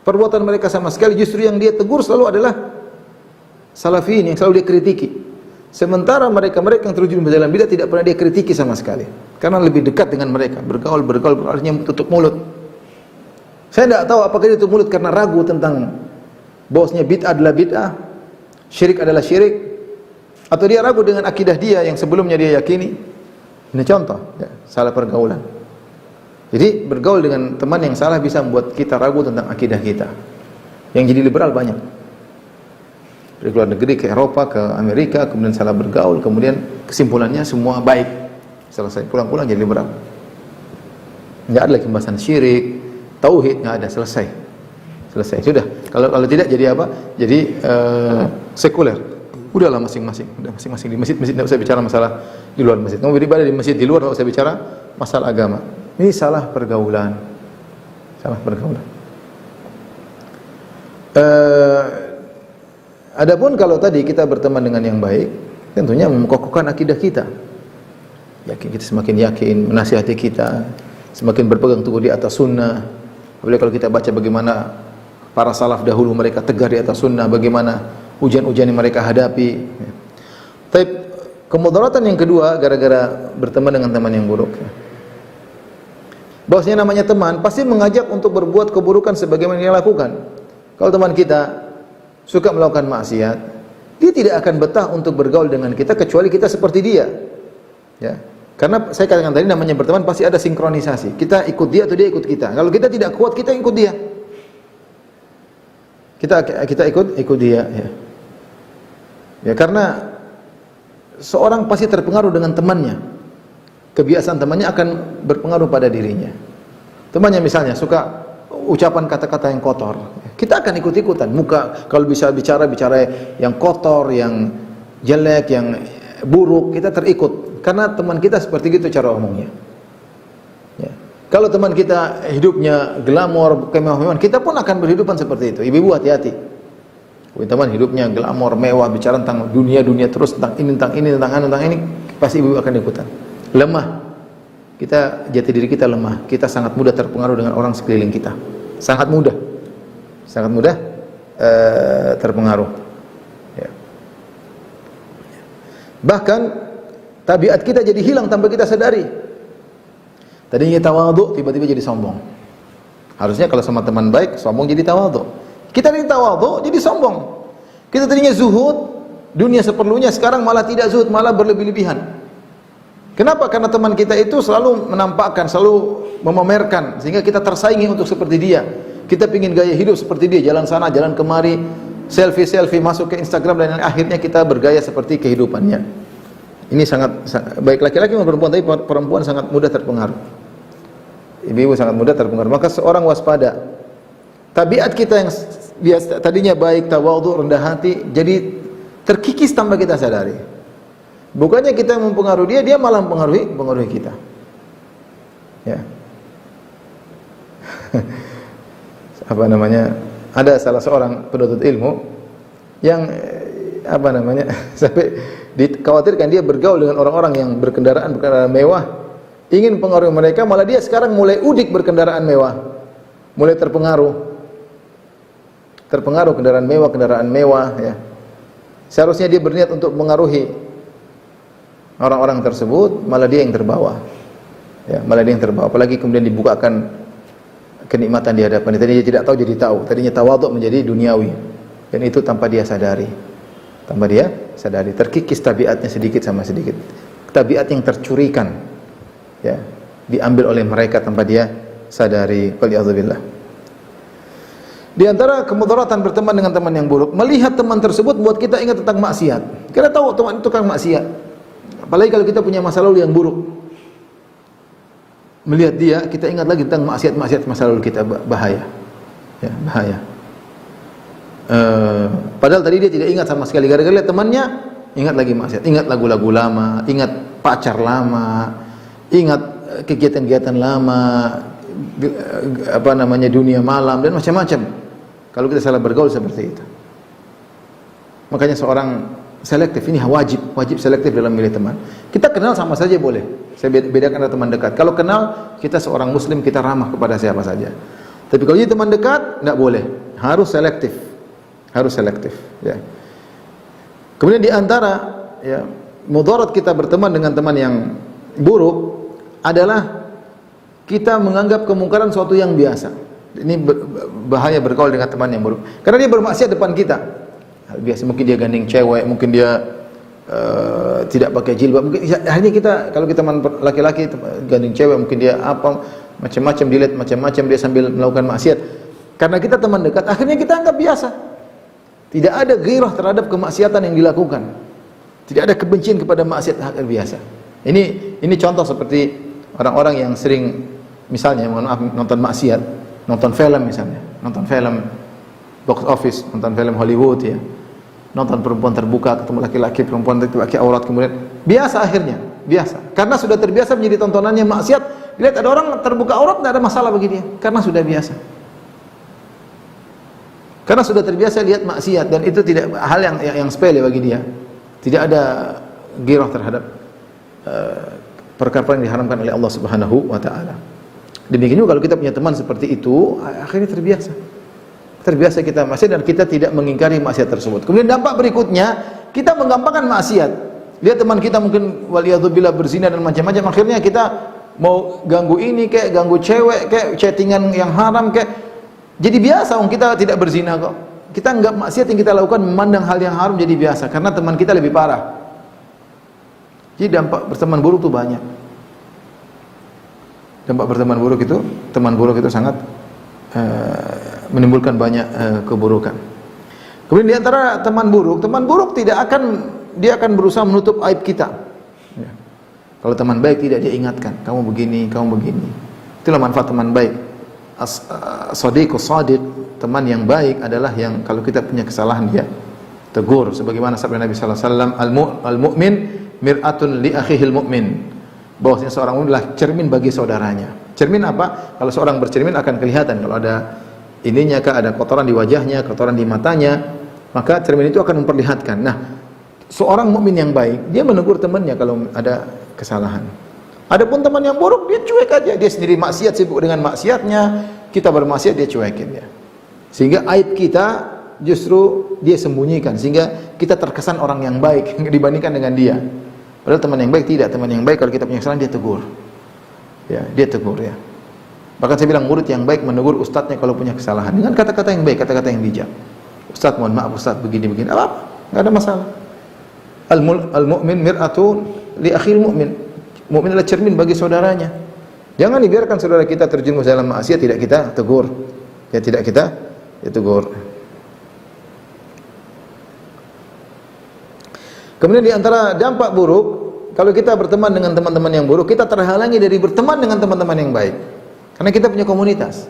perbuatan mereka sama sekali. Justru yang dia tegur selalu adalah salafin yang selalu dia kritiki. Sementara mereka-mereka yang terjerumus dalam bid'ah tidak pernah dia kritiki sama sekali. Karena lebih dekat dengan mereka, bergaul artinya tutup mulut. Saya tidak tahu apakah dia tutup mulut karena ragu tentang bahwasanya bid'ah adalah bid'ah, syirik adalah syirik, atau dia ragu dengan akidah dia yang sebelumnya dia yakini. Ini contoh ya, salah pergaulan. Jadi bergaul dengan teman yang salah bisa membuat kita ragu tentang akidah kita. Yang jadi liberal banyak. Dari luar negeri ke Eropa, ke Amerika, kemudian salah bergaul, kemudian kesimpulannya semua baik. Selesai, pulang-pulang jadi liberal. Enggak ada lagi pembahasan syirik, tauhid, enggak ada, selesai. Selesai, sudah. Kalau tidak jadi apa? Jadi sekuler. Udahlah masing-masing, udah masing-masing di masjid tidak usah bicara masalah di luar masjid. Kamu beribadah di masjid, di luar tidak usah bicara masalah agama. Ini salah pergaulan. Salah pergaulan. Adapun kalau tadi kita berteman dengan yang baik, tentunya menkokohkan akidah kita. Yakin, kita semakin yakin, menasihati kita, semakin berpegang teguh di atas sunnah. Apalagi kalau kita baca bagaimana para salaf dahulu mereka tegar di atas sunnah, bagaimana ujian-ujian yang mereka hadapi. Tapi kemudaratan yang kedua gara-gara berteman dengan teman yang buruk. Bahwasanya namanya teman pasti mengajak untuk berbuat keburukan sebagaimana yang dia lakukan. Kalau teman kita suka melakukan maksiat, dia tidak akan betah untuk bergaul dengan kita kecuali kita seperti dia. Ya. Karena saya katakan tadi namanya berteman pasti ada sinkronisasi. Kita ikut dia atau dia ikut kita. Kalau kita tidak kuat, kita ikut dia. Kita ikut dia ya. Ya, karena seorang pasti terpengaruh dengan temannya. Kebiasaan temannya akan berpengaruh pada dirinya. Temannya misalnya suka ucapan kata-kata yang kotor, kita akan ikut-ikutan. Kalau bisa bicara yang kotor, yang jelek, yang buruk, kita terikut. Karena teman kita seperti itu cara umumnya. Ya. Kalau teman kita hidupnya glamor, kemewahan, kita pun akan berhidupan seperti itu. Ibu-ibu hati-hati. Teman hidupnya glamor, mewah, bicara tentang dunia terus, tentang ini, pasti ibu akan ikutan. Lemah. Kita, jati diri kita lemah. Kita sangat mudah terpengaruh dengan orang sekeliling kita. Sangat mudah terpengaruh. Ya. Bahkan tabiat kita jadi hilang tanpa kita sadari. Tadinya tawadhu, tiba-tiba jadi sombong. Harusnya kalau sama teman baik, sombong jadi tawadhu. Kita tadinya tawadhu, jadi sombong. Kita tadinya zuhud, dunia seperlunya, sekarang malah tidak zuhud, malah berlebih-lebihan. Kenapa? Karena teman kita itu selalu menampakkan, selalu memamerkan, sehingga kita tersaingi untuk seperti dia. Kita ingin gaya hidup seperti dia, jalan sana, jalan kemari, selfie, masuk ke Instagram, dan akhirnya kita bergaya seperti kehidupannya. Ini baik laki-laki maupun perempuan, tapi perempuan sangat mudah terpengaruh. Ibu-ibu sangat mudah terpengaruh. Maka seorang waspada. Tabiat kita yang biasa tadinya baik, tawadhu, rendah hati, jadi terkikis tanpa kita sadari. Bukannya kita mempengaruhi dia malah mempengaruhi kita. Ya. Apa namanya? Ada salah seorang penuntut ilmu yang sampai dikhawatirkan dia bergaul dengan orang-orang yang berkendaraan mewah, ingin pengaruhi mereka, malah dia sekarang mulai udik berkendaraan mewah, mulai terpengaruh kendaraan mewah ya. Seharusnya dia berniat untuk mengaruhi orang-orang tersebut, malah dia yang terbawa. Ya, malah dia yang terbawa. Apalagi kemudian dibukakan kenikmatan di hadapan dia. Tadinya dia tidak tahu jadi tahu. Tadinya tawadhu menjadi duniawi. Dan itu tanpa dia sadari. Terkikis tabiatnya sedikit sama sedikit. Tabiat yang tercurikan. Ya, diambil oleh mereka tanpa dia sadari. Waliyadzubillah. Di antara kemudaratan berteman dengan teman yang buruk, melihat teman tersebut buat kita ingat tentang maksiat. Kita tahu teman itu kan maksiat. Apalagi kalau kita punya masa lalu yang buruk. Melihat dia, kita ingat lagi tentang maksiat-maksiat masa lalu kita, bahaya. Ya, bahaya. Padahal tadi dia tidak ingat sama sekali, gara-gara lihat temannya, ingat lagi maksiat, ingat lagu-lagu lama, ingat pacar lama, ingat kegiatan-kegiatan lama, dunia malam dan macam-macam. Kalau kita salah bergaul seperti itu. Makanya seorang selektif, ini wajib selektif dalam memilih teman. Kita kenal sama saja boleh. Saya bedakan dengan teman dekat. Kalau kenal, kita seorang muslim, kita ramah kepada siapa saja. Tapi kalau jadi teman dekat, tidak boleh. Harus selektif. Ya. Kemudian di antara ya, mudarat kita berteman dengan teman yang buruk adalah kita menganggap kemungkaran suatu yang biasa. Ini bahaya bergaul dengan teman yang buruk. Karena dia bermaksiat depan kita. Biasa, mungkin dia gandeng cewek, mungkin dia tidak pakai jilbab. Mungkin akhirnya kita, kalau kita laki-laki gandeng cewek, mungkin dia apa macam-macam, dilihat macam-macam, dia sambil melakukan maksiat. Karena kita teman dekat, akhirnya kita anggap biasa. Tidak ada ghirah terhadap kemaksiatan yang dilakukan. Tidak ada kebencian kepada maksiat biasa. Ini contoh seperti orang-orang yang sering misalnya nonton maksiat, nonton film misalnya, nonton film box office, nonton film Hollywood ya. Nonton perempuan terbuka ketemu laki-laki, perempuan laki-laki aurat, kemudian biasa akhirnya, biasa. Karena sudah terbiasa menjadi tontonannya maksiat, lihat ada orang terbuka aurat tidak ada masalah bagi dia, karena sudah biasa. Karena sudah terbiasa lihat maksiat dan itu tidak hal yang sepele bagi dia. Tidak ada ghirah terhadap perkara yang diharamkan oleh Allah Subhanahu wa taala. Demikian juga kalau kita punya teman seperti itu, akhirnya terbiasa kita maksiat dan kita tidak mengingkari maksiat tersebut. Kemudian dampak berikutnya, kita menggampangkan maksiat. Lihat teman kita mungkin waliyadzubillah berzina dan macam-macam, akhirnya kita mau ganggu ini kayak ganggu cewek kayak chattingan yang haram kayak, jadi biasa kita tidak berzina kok. Kita anggap maksiat yang kita lakukan, memandang hal yang haram jadi biasa karena teman kita lebih parah. Jadi dampak berteman buruk itu banyak. Dampak berteman buruk itu, teman buruk itu sangat menimbulkan banyak keburukan. Kemudian di antara teman buruk tidak akan, dia akan berusaha menutup aib kita. Ya. Kalau teman baik tidak dia ingatkan, kamu begini. Itulah manfaat teman baik. Shadiqus shadiq, teman yang baik adalah yang kalau kita punya kesalahan dia tegur, sebagaimana sabda Nabi sallallahu alaihi wasallam, al-mu'min mir'atun li akhihil mu'min. Bahwasanya seorang mukmin adalah cermin bagi saudaranya. Cermin apa? Kalau seorang bercermin akan kelihatan kalau ada ininya kah, ada kotoran di wajahnya, kotoran di matanya, maka cermin itu akan memperlihatkan. Nah, seorang mukmin yang baik, dia menegur temannya kalau ada kesalahan. Adapun teman yang buruk, dia cuek aja, dia sendiri maksiat, sibuk dengan maksiatnya, kita bermaksiat dia cuekin ya. Sehingga aib kita justru dia sembunyikan, sehingga kita terkesan orang yang baik dibandingkan dengan dia. Padahal teman yang baik tidak, teman yang baik kalau kita punya kesalahan dia tegur. Ya, dia tegur ya. Bahkan saya bilang murid yang baik menegur ustadznya kalau punya kesalahan dengan kata-kata yang baik, kata-kata yang bijak. Ustadz, mohon maaf Ustadz, begini-begini. Apa? Enggak ada masalah. Al-mu'min mir'atun li akhil mu'min. Mu'min adalah cermin bagi saudaranya. Jangan dibiarkan saudara kita terjerumus dalam maksiat tidak kita tegur. Ya, tidak kita tegur. Kemudian di antara dampak buruk kalau kita berteman dengan teman-teman yang buruk, kita terhalangi dari berteman dengan teman-teman yang baik. Karena kita punya komunitas.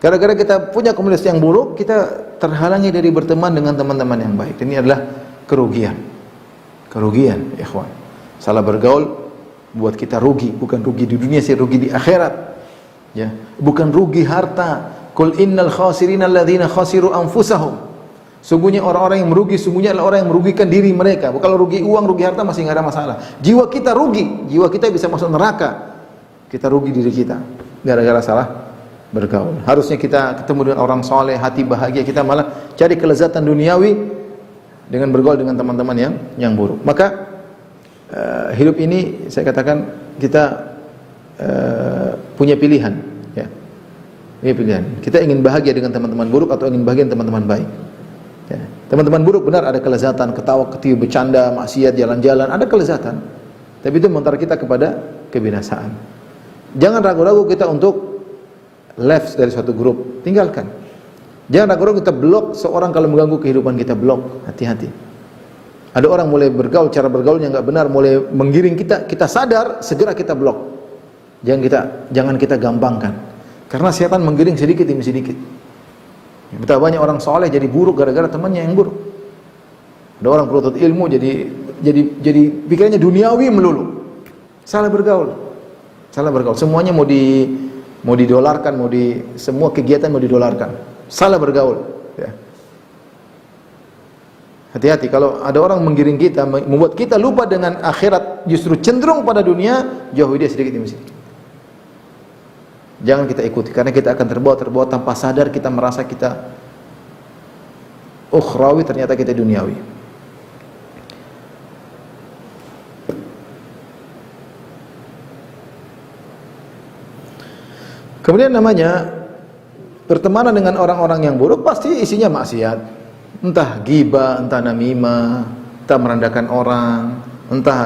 Gara-gara kita punya komunitas yang buruk, kita terhalangi dari berteman dengan teman-teman yang baik. Ini adalah kerugian. Kerugian, ikhwan. Salah bergaul buat kita rugi, bukan rugi di dunia sih, rugi di akhirat. Ya, bukan rugi harta. Qul innal khasirina alladzina khasiru anfusahum. Sungguhnya orang-orang yang merugi, sungguhnya adalah orang yang merugikan diri mereka. Kalau rugi uang, rugi harta masih nggak ada masalah. Jiwa kita rugi, jiwa kita bisa masuk neraka. Kita rugi diri kita gara-gara salah bergaul. Harusnya kita ketemu dengan orang soleh, hati bahagia, kita malah cari kelezatan duniawi dengan bergaul dengan teman-teman yang buruk. Maka hidup ini saya katakan kita punya pilihan, ya. Ini pilihan. Kita ingin bahagia dengan teman-teman buruk atau ingin bahagia dengan teman-teman baik. Ya. Teman-teman buruk benar ada kelezatan, ketawa, ketiup, bercanda, maksiat, jalan-jalan, ada kelezatan. Tapi itu mengantar kita kepada kebinasaan. Jangan ragu-ragu kita untuk left dari suatu grup, tinggalkan. Jangan ragu-ragu kita blok seorang kalau mengganggu kehidupan kita, blok. Hati-hati. Ada orang mulai bergaul, cara bergaulnya enggak benar, mulai menggiring kita, kita sadar, segera kita blok. Jangan kita gampangkan. Karena setan menggiring sedikit demi sedikit. Betapa banyak orang soleh jadi buruk gara-gara temannya yang buruk. Ada orang penuntut ilmu jadi pikirannya duniawi melulu. Salah bergaul. Semuanya mau didolarkan, semua kegiatan mau didolarkan. Salah bergaul. Ya. Hati-hati kalau ada orang menggiring kita, membuat kita lupa dengan akhirat, justru cenderung pada dunia, jauhi dia sedikit demi sedikit. Jangan kita ikuti, karena kita akan terbawa tanpa sadar, kita merasa kita ukhrawi, ternyata kita duniawi. Kemudian namanya pertemanan dengan orang-orang yang buruk pasti isinya maksiat. Entah ghibah, entah namimah, entah merendahkan orang, entah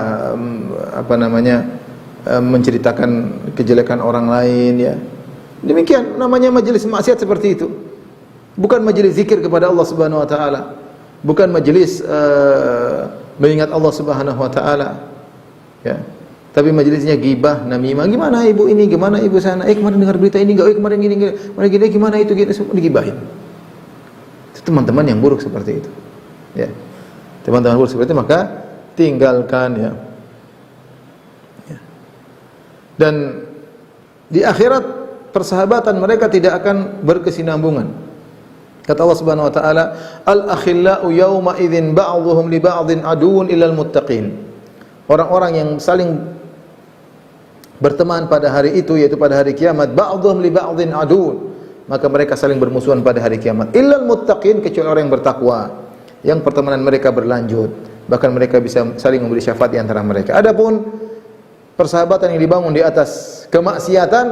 menceritakan kejelekan orang lain, ya. Demikian namanya majelis maksiat seperti itu. Bukan majelis zikir kepada Allah Subhanahu wa taala. Bukan majelis mengingat Allah Subhanahu wa taala. Ya. Tapi majelisnya ghibah, namimah. Gimana ibu ini, gimana ibu sana? Kemarin dengar berita ini enggak? Kemarin gini, gimana itu gini, semua digibahin. Itu teman-teman yang buruk seperti itu. Ya. Teman-teman buruk seperti itu maka tinggalkan, ya. Dan di akhirat persahabatan mereka tidak akan berkesinambungan. Kata Allah Subhanahu wa taala, "Al-akhillau yawma idzin ba'dhuhum li ba'dhin aduwwun illal muttaqin." Orang-orang yang saling berteman pada hari itu, yaitu pada hari kiamat, ba'dhuhum li ba'dhin aduwwun, maka mereka saling bermusuhan pada hari kiamat. Illal muttaqin, kecuali orang yang bertakwa, yang pertemanan mereka berlanjut, bahkan mereka bisa saling memberi syafaat di antara mereka. Adapun persahabatan yang dibangun di atas kemaksiatan,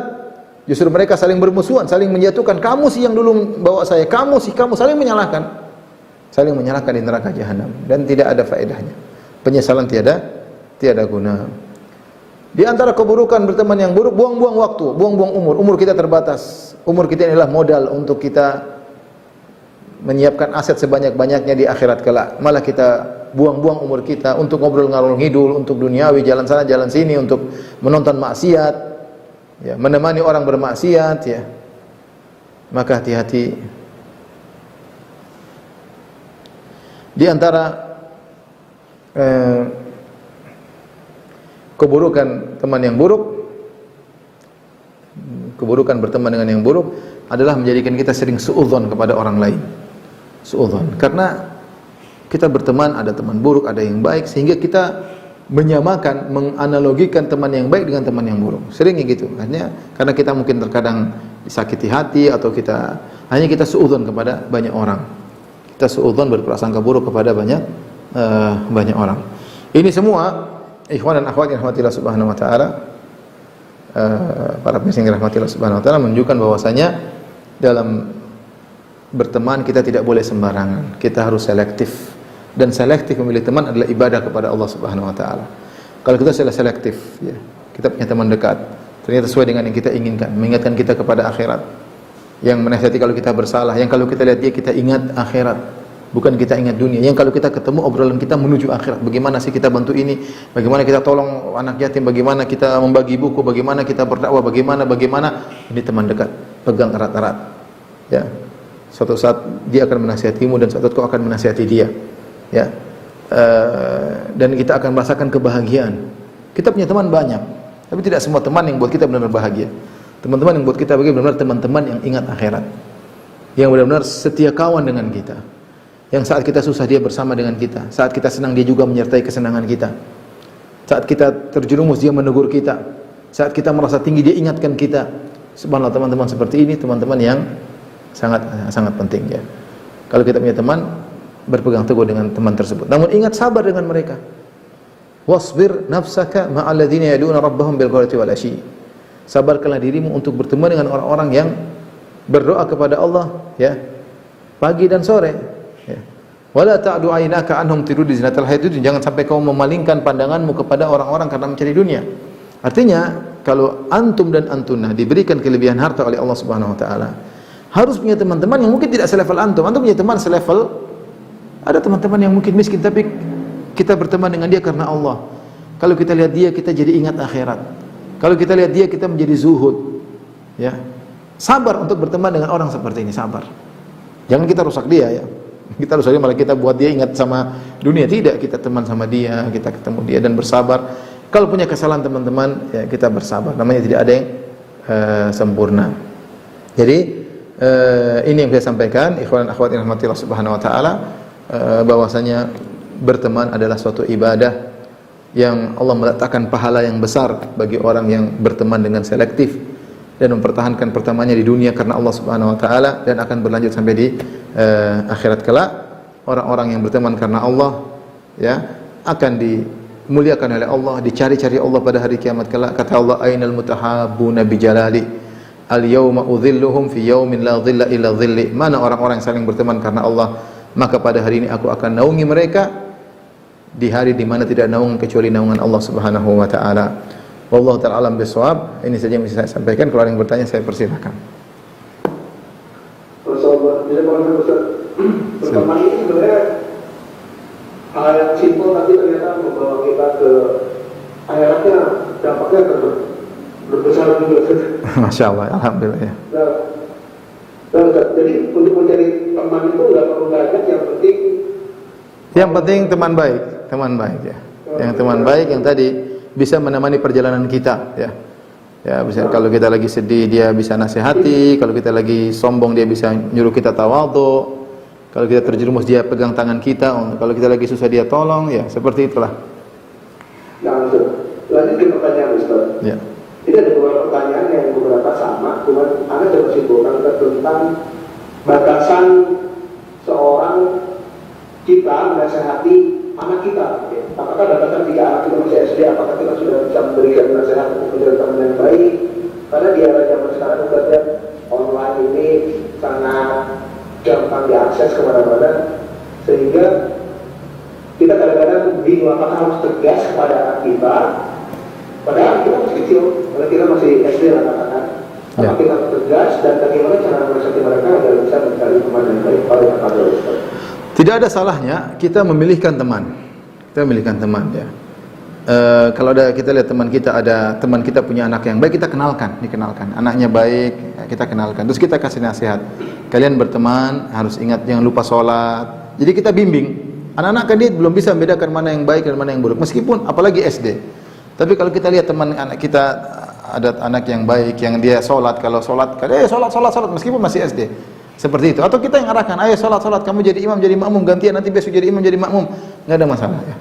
justru mereka saling bermusuhan, saling menjatuhkan. Kamu sih yang dulu bawa saya, kamu saling menyalahkan di neraka jahanam, dan tidak ada faedahnya. Penyesalan tiada guna. Di antara keburukan berteman yang buruk, buang-buang waktu, buang-buang umur. Umur kita terbatas. Umur kita adalah modal untuk kita menyiapkan aset sebanyak-banyaknya di akhirat kelak. Malah kita buang-buang umur kita untuk ngobrol ngalor ngidul, untuk duniawi, jalan sana jalan sini, untuk menonton maksiat, ya, menemani orang bermaksiat, ya. Maka hati-hati. Di antara keburukan teman yang buruk, keburukan berteman dengan yang buruk adalah menjadikan kita sering suudzon kepada orang lain. Suudzon, karena kita berteman, ada teman buruk, ada yang baik, sehingga kita menyamakan, menganalogikan teman yang baik dengan teman yang buruk. Seringnya gitu, karena kita mungkin terkadang disakiti hati, atau kita suudzon kepada banyak orang. Kita suudzon, berprasangka buruk kepada banyak orang. Ini semua ikhwan dan akhwat yang dirahmati Allah Subhanahu wa taala, para pendengar yang dirahmati Allah Subhanahu wa taala, menunjukkan bahwasanya dalam berteman kita tidak boleh sembarangan. Kita harus selektif, dan selektif memilih teman adalah ibadah kepada Allah Subhanahu wa taala. Kalau kita sudah selektif, ya, kita punya teman dekat, ternyata sesuai dengan yang kita inginkan, mengingatkan kita kepada akhirat, yang menasihati kalau kita bersalah, yang kalau kita lihat dia kita ingat akhirat, bukan kita ingat dunia. Yang kalau kita ketemu obrolan kita menuju akhirat. Bagaimana sih kita bantu ini? Bagaimana kita tolong anak yatim? Bagaimana kita membagi buku? Bagaimana kita berdakwah? Bagaimana? Ini teman dekat. Pegang erat-erat. Ya. Suatu saat dia akan menasihatimu dan suatu saat kau akan menasihati dia. Ya. Dan kita akan merasakan kebahagiaan. Kita punya teman banyak, tapi tidak semua teman yang buat kita benar-benar bahagia. Teman-teman yang buat kita bahagia benar-benar teman-teman yang ingat akhirat, yang benar-benar setia kawan dengan kita, yang saat kita susah dia bersama dengan kita, saat kita senang dia juga menyertai kesenangan kita, saat kita terjerumus dia menegur kita, saat kita merasa tinggi dia ingatkan kita. Subhanallah, teman-teman seperti ini teman-teman yang sangat penting ya. Kalau kita punya teman, berpegang teguh dengan teman tersebut. Namun ingat, sabar dengan mereka. Wasbir nafsaka ma'al ladzina yad'una rabbahum bil ghadati wal asyi. Sabarkanlah dirimu untuk bertemu dengan orang-orang yang berdoa kepada Allah ya, pagi dan sore ya. Wala ta'du 'ainaka anhum turidu zinatal hayatid dunya. Jangan sampai kau memalingkan pandanganmu kepada orang-orang karena mencari dunia. Artinya, kalau antum dan antuna diberikan kelebihan harta oleh Allah Subhanahu wa taala, harus punya teman-teman yang mungkin tidak selevel antum. Antum punya teman selevel, ada teman-teman yang mungkin miskin tapi kita berteman dengan dia karena Allah. Kalau kita lihat dia, kita jadi ingat akhirat. Kalau kita lihat dia, kita menjadi zuhud. Ya. Sabar untuk berteman dengan orang seperti ini, sabar. Jangan kita rusak dia ya. Kita rusak dia malah kita buat dia ingat sama dunia. Tidak, kita teman sama dia, kita ketemu dia dan bersabar. Kalau punya kesalahan teman-teman, ya kita bersabar. Namanya tidak ada yang sempurna. Jadi ini yang saya sampaikan, ikhwan akhwat rahmatillah subhanahu wa taala, bahwasanya berteman adalah suatu ibadah yang Allah meletakkan pahala yang besar bagi orang yang berteman dengan selektif dan mempertahankan pertamanya di dunia karena Allah Subhanahu wa taala, dan akan berlanjut sampai di akhirat kelak. Orang-orang yang berteman karena Allah ya akan dimuliakan oleh Allah, dicari-cari Allah pada hari kiamat kelak. Kata Allah, ainal mutahabbuna bi jalali al yauma udhilluhum fi yaumin la dhilla illa dhilli. Mana orang-orang yang saling berteman karena Allah, maka pada hari ini aku akan naungi mereka di hari di mana tidak naungan kecuali naungan Allah Subhanahu wa taala. Wallahu ta'ala alam bisawab. Ini saja yang bisa saya sampaikan. Kalau ada yang bertanya saya persilakan. Pertemuan ini sebenarnya hal yang simpel tapi ternyata membawa kita ke akhiratnya, dampaknya berbesar juga. Masya Allah, alhamdulillah ya. Jadi untuk mencari teman itu nggak perlu banyak, yang penting teman baik ya. Yang teman baik yang tadi bisa menemani perjalanan kita ya. Ya, bisa kalau kita lagi sedih dia bisa nasihati, kalau kita lagi sombong dia bisa nyuruh kita tawadhu. Kalau kita terjerumus dia pegang tangan kita, kalau kita lagi susah dia tolong, ya seperti itulah. Nah, lanjut ke pertanyaan Ustaz. Ya. Ini ada beberapa pertanyaan yang beberapa sama, cuma Anda coba simpulkan tentang batasan seorang kita menasihati anak kita. Ya. Apakah batasan jika anak kita masih SD, apakah kita sudah bisa memberikan nasihat untuk menjadi teman yang baik? Karena di era zaman sekarang Ustaz, online ini sangat gampang diakses kemana-mana, sehingga kita kadang-kadang bingung apakah harus tegas kepada anak kita, padahal kita masih kecil, karena kita masih SD anak-anak. Apakah kita harus tegas dan bagaimana cara menasihati mereka agar bisa mencari teman yang baik pada yang. Tidak ada salahnya kita memilihkan teman. Kita memilihkan teman ya. Kalau ada kita lihat teman kita, ada teman kita punya anak yang baik, kita dikenalkan. Anaknya baik, kita kenalkan. Terus kita kasih nasihat. Kalian berteman harus ingat jangan lupa sholat. Jadi kita bimbing. Anak-anak kan dia belum bisa membedakan mana yang baik dan mana yang buruk. Meskipun apalagi SD. Tapi kalau kita lihat teman anak kita ada anak yang baik, yang dia sholat, kalau sholat, sholat meskipun masih SD. Seperti itu. Atau kita yang arahkan, ayo sholat, kamu jadi imam, jadi makmum, gantian nanti besok jadi imam, jadi makmum. Nggak ada masalah ya.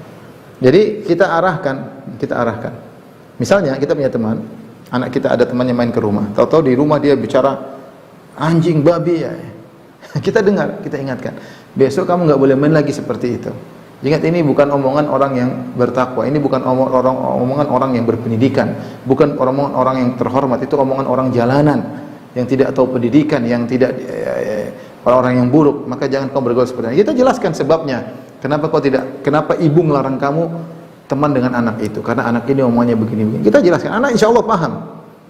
Jadi kita arahkan. Misalnya kita punya teman, anak kita ada temannya main ke rumah. Tahu-tahu di rumah dia bicara anjing, babi ya. Kita dengar, kita ingatkan. Besok kamu nggak boleh main lagi seperti itu. Ingat, ini bukan omongan orang yang bertakwa, ini bukan omongan orang yang berpendidikan, bukan omongan orang yang terhormat, itu omongan orang jalanan yang tidak tahu pendidikan, yang tidak orang-orang yang buruk. Maka jangan kau bergaul seperti itu. Kita jelaskan sebabnya. Kenapa ibu melarang kamu teman dengan anak itu? Karena anak ini omongannya begini-begini. Kita jelaskan, anak insya Allah paham.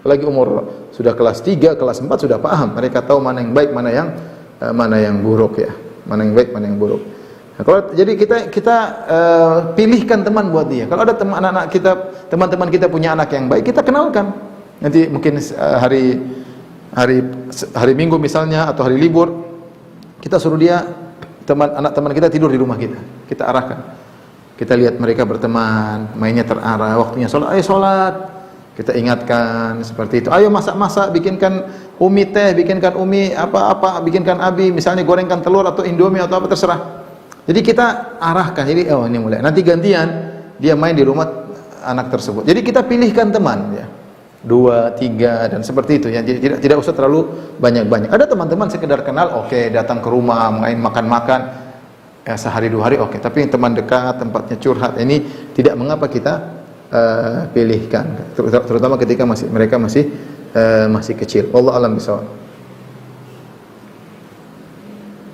Apalagi umur sudah kelas 3, kelas 4 sudah paham. Mereka tahu mana yang baik, mana yang buruk ya. Mana yang baik, mana yang buruk. Nah, jadi kita pilihkan teman buat dia. Kalau ada anak-anak kita, teman-teman kita punya anak yang baik, kita kenalkan. Nanti mungkin hari Minggu misalnya atau hari libur, kita suruh dia anak teman kita tidur di rumah kita. Kita arahkan. Kita lihat mereka berteman, mainnya terarah, waktunya sholat, ayo sholat. Kita ingatkan seperti itu. Ayo masak-masak, bikinkan umi teh, bikinkan umi apa-apa, bikinkan abi, misalnya gorengkan telur atau indomie atau apa terserah. Jadi kita arahkan. Jadi ini mulai. Nanti gantian dia main di rumah anak tersebut. Jadi kita pilihkan teman ya. 2, 3 dan seperti itu ya. Jadi tidak usah terlalu banyak-banyak. Ada teman-teman sekedar kenal, oke, datang ke rumah, main makan-makan ya, sehari 2 hari oke. Tapi teman dekat, tempatnya curhat, ini tidak mengapa kita pilihkan. Terutama ketika mereka masih kecil. Wallahu a'lam bishawab.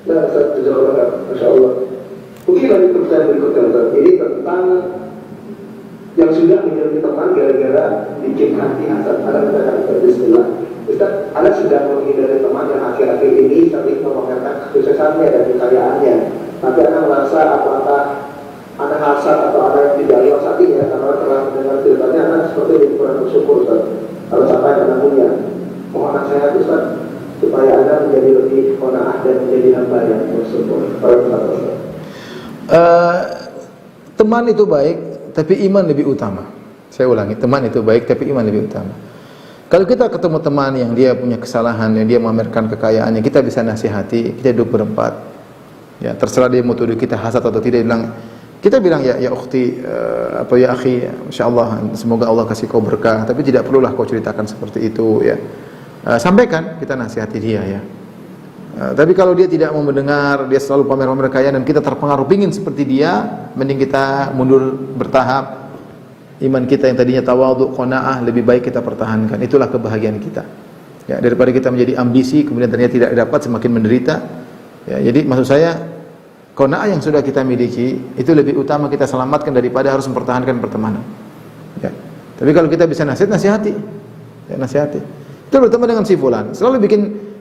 Masya Allah. Mungkin dari pertanyaan berikutnya, ini tentang yang sudah menjadi teman gara-gara bikin hati hasad. Ada kata-kata Bismillah. Ustaz, Anda sudah menghindari teman yang akhir-akhir ini sering memamerkan kesuksesannya dan kekayaannya. Tapi Anda merasa apakah Anda hasad atau Anda yang tidak luas hatinya karena telah mendengar ceritanya Anda seperti ini kurang bersyukur, Ustaz. Kalau sampai Anda punya, mohon nasihat Ustaz supaya Anda menjadi lebih qanaah dan menjadi hamba yang bersyukur. Teman itu baik, tapi iman lebih utama. Saya ulangi, teman itu baik, tapi iman lebih utama. Kalau kita ketemu teman yang dia punya kesalahan, yang dia memamerkan kekayaannya, kita bisa nasihati, kita duduk berempat. Ya, terserah dia mau tuduh kita hasad atau tidak, kita bilang ya ukhti, atau ya akhi, insyaallah semoga Allah kasih kau berkah, tapi tidak perlulah kau ceritakan seperti itu ya. Sampaikan, kita nasihati dia ya. Tapi kalau dia tidak mau mendengar, dia selalu pamer-pamer kekayaan dan kita terpengaruh pingin seperti dia, mending kita mundur bertahap. Iman kita yang tadinya tawadhu, qanaah, lebih baik kita pertahankan. Itulah kebahagiaan kita. Ya, daripada kita menjadi ambisi kemudian ternyata tidak dapat, semakin menderita. Ya, jadi maksud saya, qanaah yang sudah kita miliki itu lebih utama kita selamatkan daripada harus mempertahankan pertemanan. Ya. Tapi kalau kita bisa nasihati. Ya, nasihati. Kita berteman dengan si fulan, selalu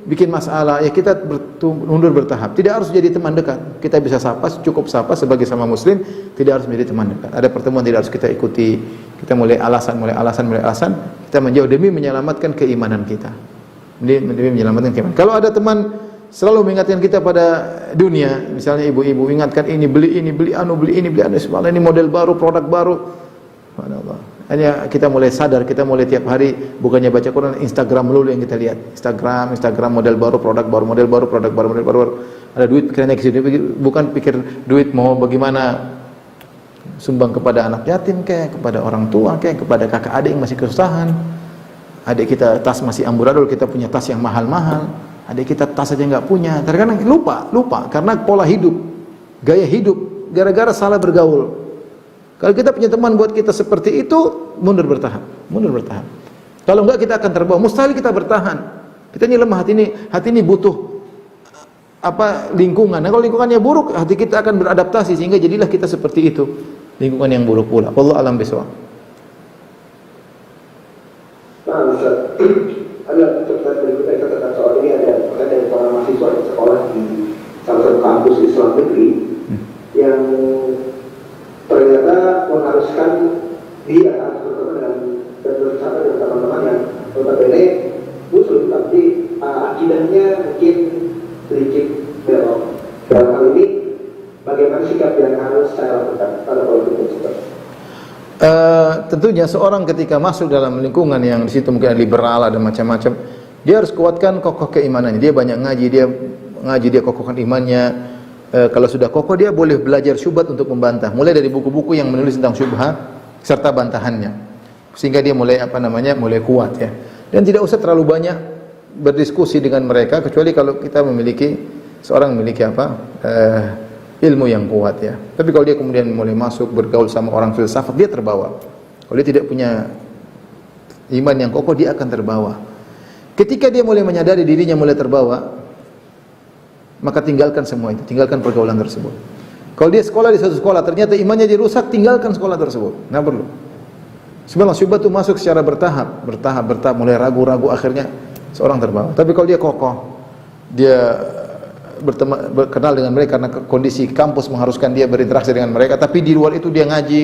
bikin masalah, ya kita mundur bertahap. Tidak harus jadi teman dekat. Kita bisa sapa, cukup sapa sebagai sama muslim, tidak harus menjadi teman dekat. Ada pertemuan tidak harus kita ikuti. Kita mulai alasan, kita menjauh demi menyelamatkan keimanan kita. Demi menyelamatkan keimanan. Kalau ada teman selalu mengingatkan kita pada dunia, misalnya ibu-ibu ingatkan ini, beli anu, subhanallah, ini model baru, produk baru. Subhanallah. Hanya kita mulai sadar, kita mulai tiap hari bukannya baca Quran, Instagram melulu yang kita lihat. Instagram model baru, produk baru, model baru, produk baru, model baru. Ada duit pikirannya ke sini, bukan pikir duit mau bagaimana sumbang kepada anak yatim kayak, kepada orang tua kayak, kepada kakak adik yang masih kesusahan. Adik kita tas masih amburadul, kita punya tas yang mahal-mahal. Adik kita tas aja enggak punya. Terkadang lupa karena pola hidup, gaya hidup gara-gara salah bergaul. Kalau kita punya teman buat kita seperti itu, mundur bertahan. Kalau enggak kita akan terbawa. Mustahil kita bertahan. Kita ini lemah, hati ini butuh lingkungan. Nah, kalau lingkungannya buruk, hati kita akan beradaptasi sehingga jadilah kita seperti itu. Lingkungan yang buruk pula. Wallahu a'lam bishawab. Nah, Ustaz, ada pertanyaan berikutnya tentang soal ini. Ada pertanyaan dari para mahasiswa yang sekolah di salah satu kampus Islam negeri yang ternyata mengharuskan dia harus berteman dan bersahabat dengan teman-teman yang notabene muslim, tapi akidahnya mungkin sedikit belok. Dalam hal ini, bagaimana sikap yang harus saya lakukan pada politik tersebut? Tentunya seorang ketika masuk dalam lingkungan yang di situ mungkin liberal ada macam-macam, dia harus kuatkan kokoh keimanannya. Dia banyak ngaji, dia kokohkan imannya. Kalau sudah kokoh, dia boleh belajar syubhat untuk membantah, mulai dari buku-buku yang menulis tentang syubhat serta bantahannya, sehingga dia mulai mulai kuat ya. Dan tidak usah terlalu banyak berdiskusi dengan mereka, kecuali kalau kita memiliki ilmu yang kuat ya. Tapi kalau dia kemudian mulai masuk bergaul sama orang filsafat, dia terbawa. Kalau dia tidak punya iman yang kokoh, dia akan terbawa. Ketika dia mulai menyadari dirinya mulai terbawa, maka tinggalkan semua itu, tinggalkan pergaulan tersebut. Kalau dia sekolah di satu sekolah, ternyata imannya dirusak, tinggalkan sekolah tersebut. Nggak perlu. Sebenarnya syubhat itu masuk secara bertahap, mulai ragu-ragu, akhirnya seorang terbawa. Tapi kalau dia kokoh, dia berkenal dengan mereka karena kondisi kampus mengharuskan dia berinteraksi dengan mereka, tapi di luar itu dia ngaji,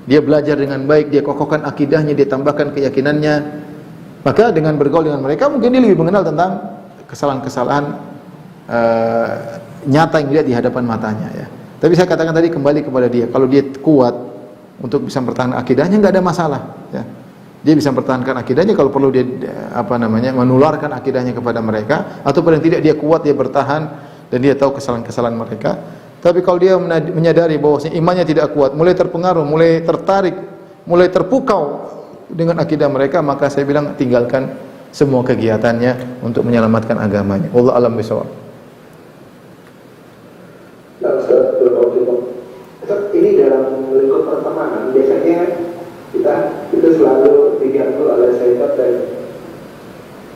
dia belajar dengan baik, dia kokohkan akidahnya, dia tambahkan keyakinannya, maka dengan bergaul dengan mereka mungkin dia lebih mengenal tentang kesalahan-kesalahan nyata yang dilihat di hadapan matanya ya. Tapi saya katakan tadi, kembali kepada dia, kalau dia kuat untuk bisa mempertahankan akidahnya, nggak ada masalah ya. Dia bisa mempertahankan akidahnya, kalau perlu dia menularkan akidahnya kepada mereka, atau paling tidak dia kuat, dia bertahan dan dia tahu kesalahan-kesalahan mereka. Tapi kalau dia menyadari bahwa imannya tidak kuat, mulai terpengaruh, mulai tertarik, mulai terpukau dengan akidah mereka, maka saya bilang tinggalkan semua kegiatannya untuk menyelamatkan agamanya. Wallahu a'lam bishawab. Ini dalam lingkup pertemanan biasanya kita selalu diganggu oleh syaitan dan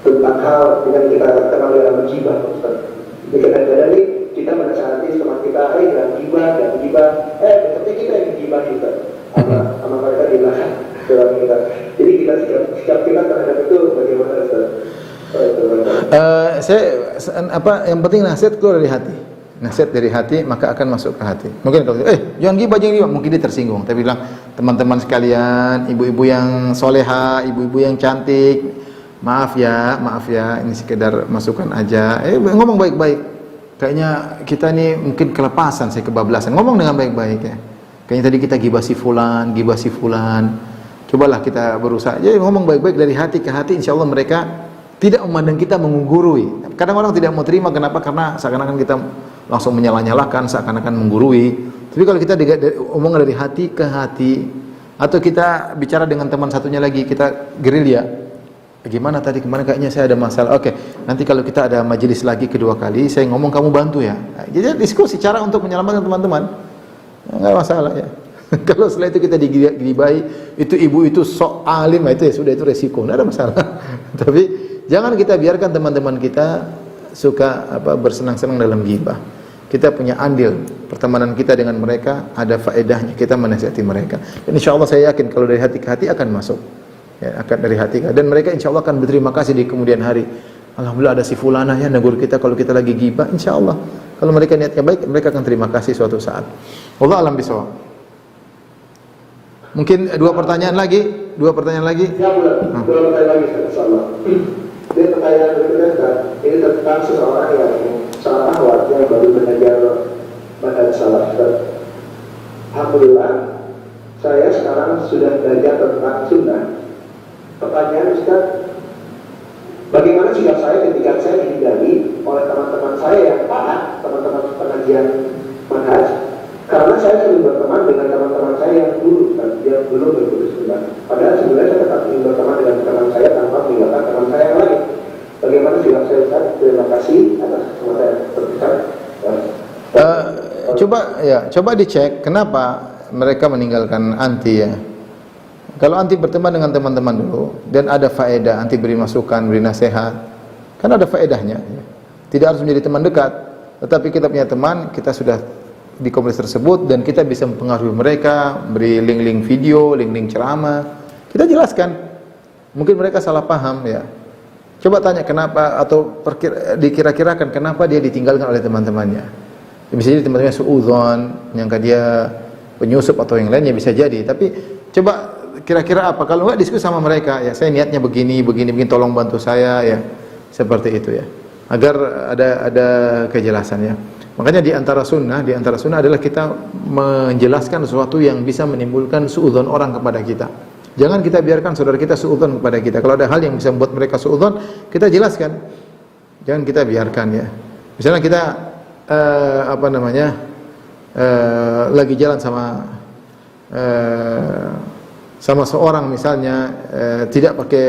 tentang hal yang kita kenal dalam gibah, Ustaz. Jadi kadang-kadang nih kita menasihati teman kita, jangan gibah, seperti kita yang gibah juga sama mereka di belakang dalam kita. Jadi kita sikap kita terhadap itu bagaimana, Ustaz? Yang penting nasihat keluar dari hati. Nasihat dari hati maka akan masuk ke hati. Mungkin kalau jangan gibah, mungkin dia tersinggung. Tapi bilang, teman-teman sekalian, ibu-ibu yang soleha, ibu-ibu yang cantik, maaf ya, ini sekedar masukan aja. Ngomong baik-baik. Kayaknya kita ini mungkin kelepasan, saya kebablasan. Ngomong dengan baik-baik ya. Kayaknya tadi kita gibah si fulan. Cobalah kita berusaha. Jadi ngomong baik-baik dari hati ke hati, insya Allah mereka tidak memandang kita menggurui. Kadang orang tidak mau terima, kenapa? Karena seakan-akan kita langsung menyalah-nyalahkan, seakan-akan menggurui. Tapi kalau kita omong dari hati ke hati, atau kita bicara dengan teman satunya lagi, kita gerilya, gimana tadi kemarin kayaknya saya ada masalah, oke, nanti kalau kita ada majelis lagi kedua kali, saya ngomong kamu bantu ya. Jadi diskusi cara untuk menyelamatkan teman-teman, nggak masalah ya. Kalau setelah itu kita digibahi, itu ibu itu sok alim, itu ya sudah, itu resiko, nggak ada masalah. Tapi jangan kita biarkan teman-teman kita suka bersenang-senang dalam gibah. Kita punya andil, pertemanan kita dengan mereka ada faedahnya, kita menasihati mereka. Dan insya Allah saya yakin kalau dari hati ke hati akan masuk, ya, akan dari hati ke hati. Dan mereka insya Allah akan berterima kasih di kemudian hari. Alhamdulillah ada si fulanah ya negur kita kalau kita lagi gibah. Insya Allah kalau mereka niatnya baik, mereka akan terima kasih suatu saat. Wallahu a'lam bishawab. Mungkin dua pertanyaan lagi. Ya, boleh. Dua pertanyaan lagi, insyaallah. Ini pertanyaan berikutnya, ini tentang seseorang yang salah awal yang baru belajar manhaj salaf. Alhamdulillah, saya sekarang sudah belajar tentang sunnah. Pertanyaan Ustaz, bagaimana sikap saya ketika saya dihindari oleh teman-teman saya yang taat, teman-teman pengajian manhaj? Karena saya sering berteman dengan teman-teman saya yang dulu dan yang belum berputus sunnah. Padahal sebenarnya saya tetap ingin berteman dengan teman saya tanpa meninggalkan teman saya yang lain. Bagaimana sikap saya, Ustaz? Terima kasih atas kesempatan berbicara. Coba dicek kenapa mereka meninggalkan anti ya. Kalau anti berteman dengan teman-teman dulu dan ada faedah, anti beri masukan, beri nasihat, kan ada faedahnya. Tidak harus menjadi teman dekat, tetapi kita punya teman, kita sudah di komunitas tersebut dan kita bisa mempengaruhi mereka, beri link-link video, link-link ceramah. Kita jelaskan. Mungkin mereka salah paham ya. Coba tanya kenapa, atau dikira-kirakan kenapa dia ditinggalkan oleh teman-temannya. Bisa jadi teman-temannya suudzon, nyangka dia penyusup atau yang lainnya, bisa jadi. Tapi coba kira-kira apa? Kalau enggak diskusi sama mereka, ya saya niatnya begini, tolong bantu saya ya. Seperti itu ya. Agar ada kejelasan ya. Makanya di antara sunnah adalah kita menjelaskan sesuatu yang bisa menimbulkan suudzon orang kepada kita. Jangan kita biarkan saudara kita suudzon kepada kita. Kalau ada hal yang bisa membuat mereka suudzon, kita jelaskan. Jangan kita biarkan ya. Misalnya kita lagi jalan sama seorang misalnya tidak pakai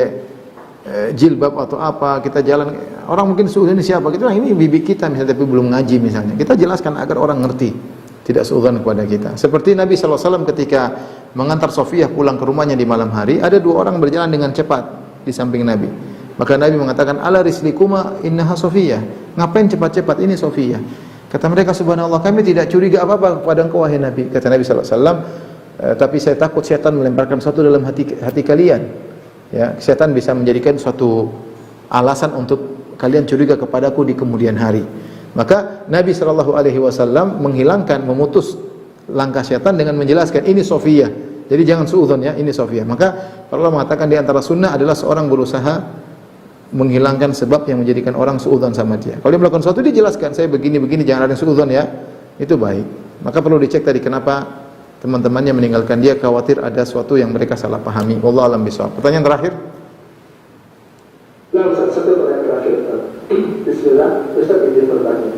jilbab atau apa, kita jalan, orang mungkin suudzon ini siapa? Kita ini bibi kita misalnya tapi belum ngaji misalnya. Kita jelaskan agar orang ngerti, tidak suudzon kepada kita. Seperti Nabi SAW ketika mengantar Sofiyah pulang ke rumahnya di malam hari, ada dua orang berjalan dengan cepat di samping Nabi. Maka Nabi mengatakan, ala rislikuma innaha Sofiyah. Ngapain cepat-cepat, ini Sofiyah. Kata mereka, subhanallah, kami tidak curiga apa-apa kepada engkau wahai Nabi. Kata Nabi SAW, tapi saya takut syaitan melemparkan sesuatu dalam hati kalian. Ya, setan bisa menjadikan suatu alasan untuk kalian curiga kepadaku di kemudian hari. Maka Nabi SAW menghilangkan, memutus langkah syaitan dengan menjelaskan ini Sofiyah. Jadi jangan suudzon ya, ini Sofiyah. Maka Allah mengatakan di antara sunnah adalah seorang berusaha menghilangkan sebab yang menjadikan orang suudzon sama dia. Kalau dia melakukan sesuatu, dia jelaskan, saya begini-begini, jangan ada yang suudzon ya. Itu baik. Maka perlu dicek tadi kenapa teman-temannya meninggalkan dia, khawatir ada sesuatu yang mereka salah pahami. Wallahu a'lam bishawab. Pertanyaan terakhir. Nah, Ustaz, satu pertanyaan terakhir. Bismillah, Ustaz izin bertanya.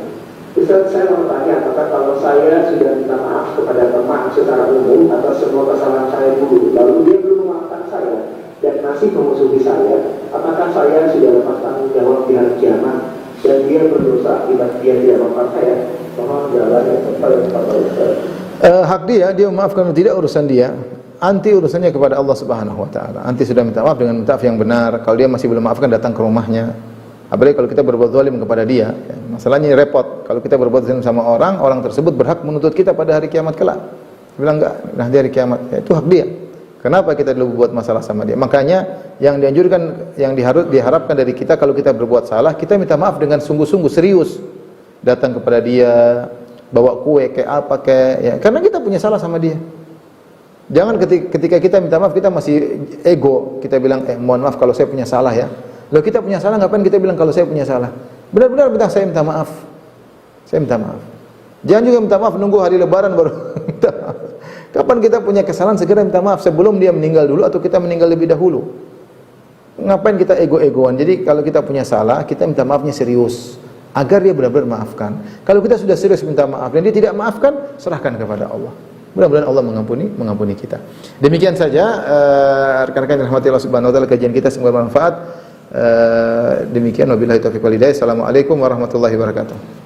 Ustaz, saya mau tanya, apakah kalau saya sudah minta maaf kepada teman secara umum atas semua kesalahan saya dulu, lalu dia belum memaafkan saya dan masih memusuhi saya, apakah saya sudah lepas tanggung jawab di hari kiamat dan dia berdosa akibat dia tidak memaafkan saya? Mohon jawabannya kepada Ustaz. Hak dia memaafkan atau tidak urusan dia. Anti urusannya kepada Allah Subhanahu wa taala. Anti sudah minta maaf dengan minta maaf yang benar. Kalau dia masih belum maafkan, datang ke rumahnya. Apalagi kalau kita berbuat zalim kepada dia, ya, masalahnya repot. Kalau kita berbuat zalim sama orang, orang tersebut berhak menuntut kita pada hari kiamat kelak. Dia bilang enggak, nah di hari kiamat, ya, itu hak dia. Kenapa kita dulu buat masalah sama dia? Makanya yang dianjurkan, yang diharapkan dari kita kalau kita berbuat salah, kita minta maaf dengan sungguh-sungguh serius. Datang kepada dia, bawa kue kayak apa kayak, ya, karena kita punya salah sama dia. Jangan ketika kita minta maaf kita masih ego, kita bilang mohon maaf kalau saya punya salah ya. Kalau kita punya salah, ngapain kita bilang kalau saya punya salah? Benar-benar minta saya minta maaf. Saya minta maaf. Jangan juga minta maaf nunggu hari lebaran baru minta maaf. Kapan kita punya kesalahan segera minta maaf, sebelum dia meninggal dulu atau kita meninggal lebih dahulu. Ngapain kita ego-egoan? Jadi kalau kita punya salah, kita minta maafnya serius agar dia benar-benar maafkan. Kalau kita sudah serius minta maaf dan dia tidak maafkan, serahkan kepada Allah. Mudah-mudahan Allah mengampuni kita. Demikian saja rekan-rekan yang dirahmati Allah Subhanahu wa taala, kajian kita semoga bermanfaat. Demikian wabillahi taufiq wal hidayah. Assalamualaikum warahmatullahi wabarakatuh.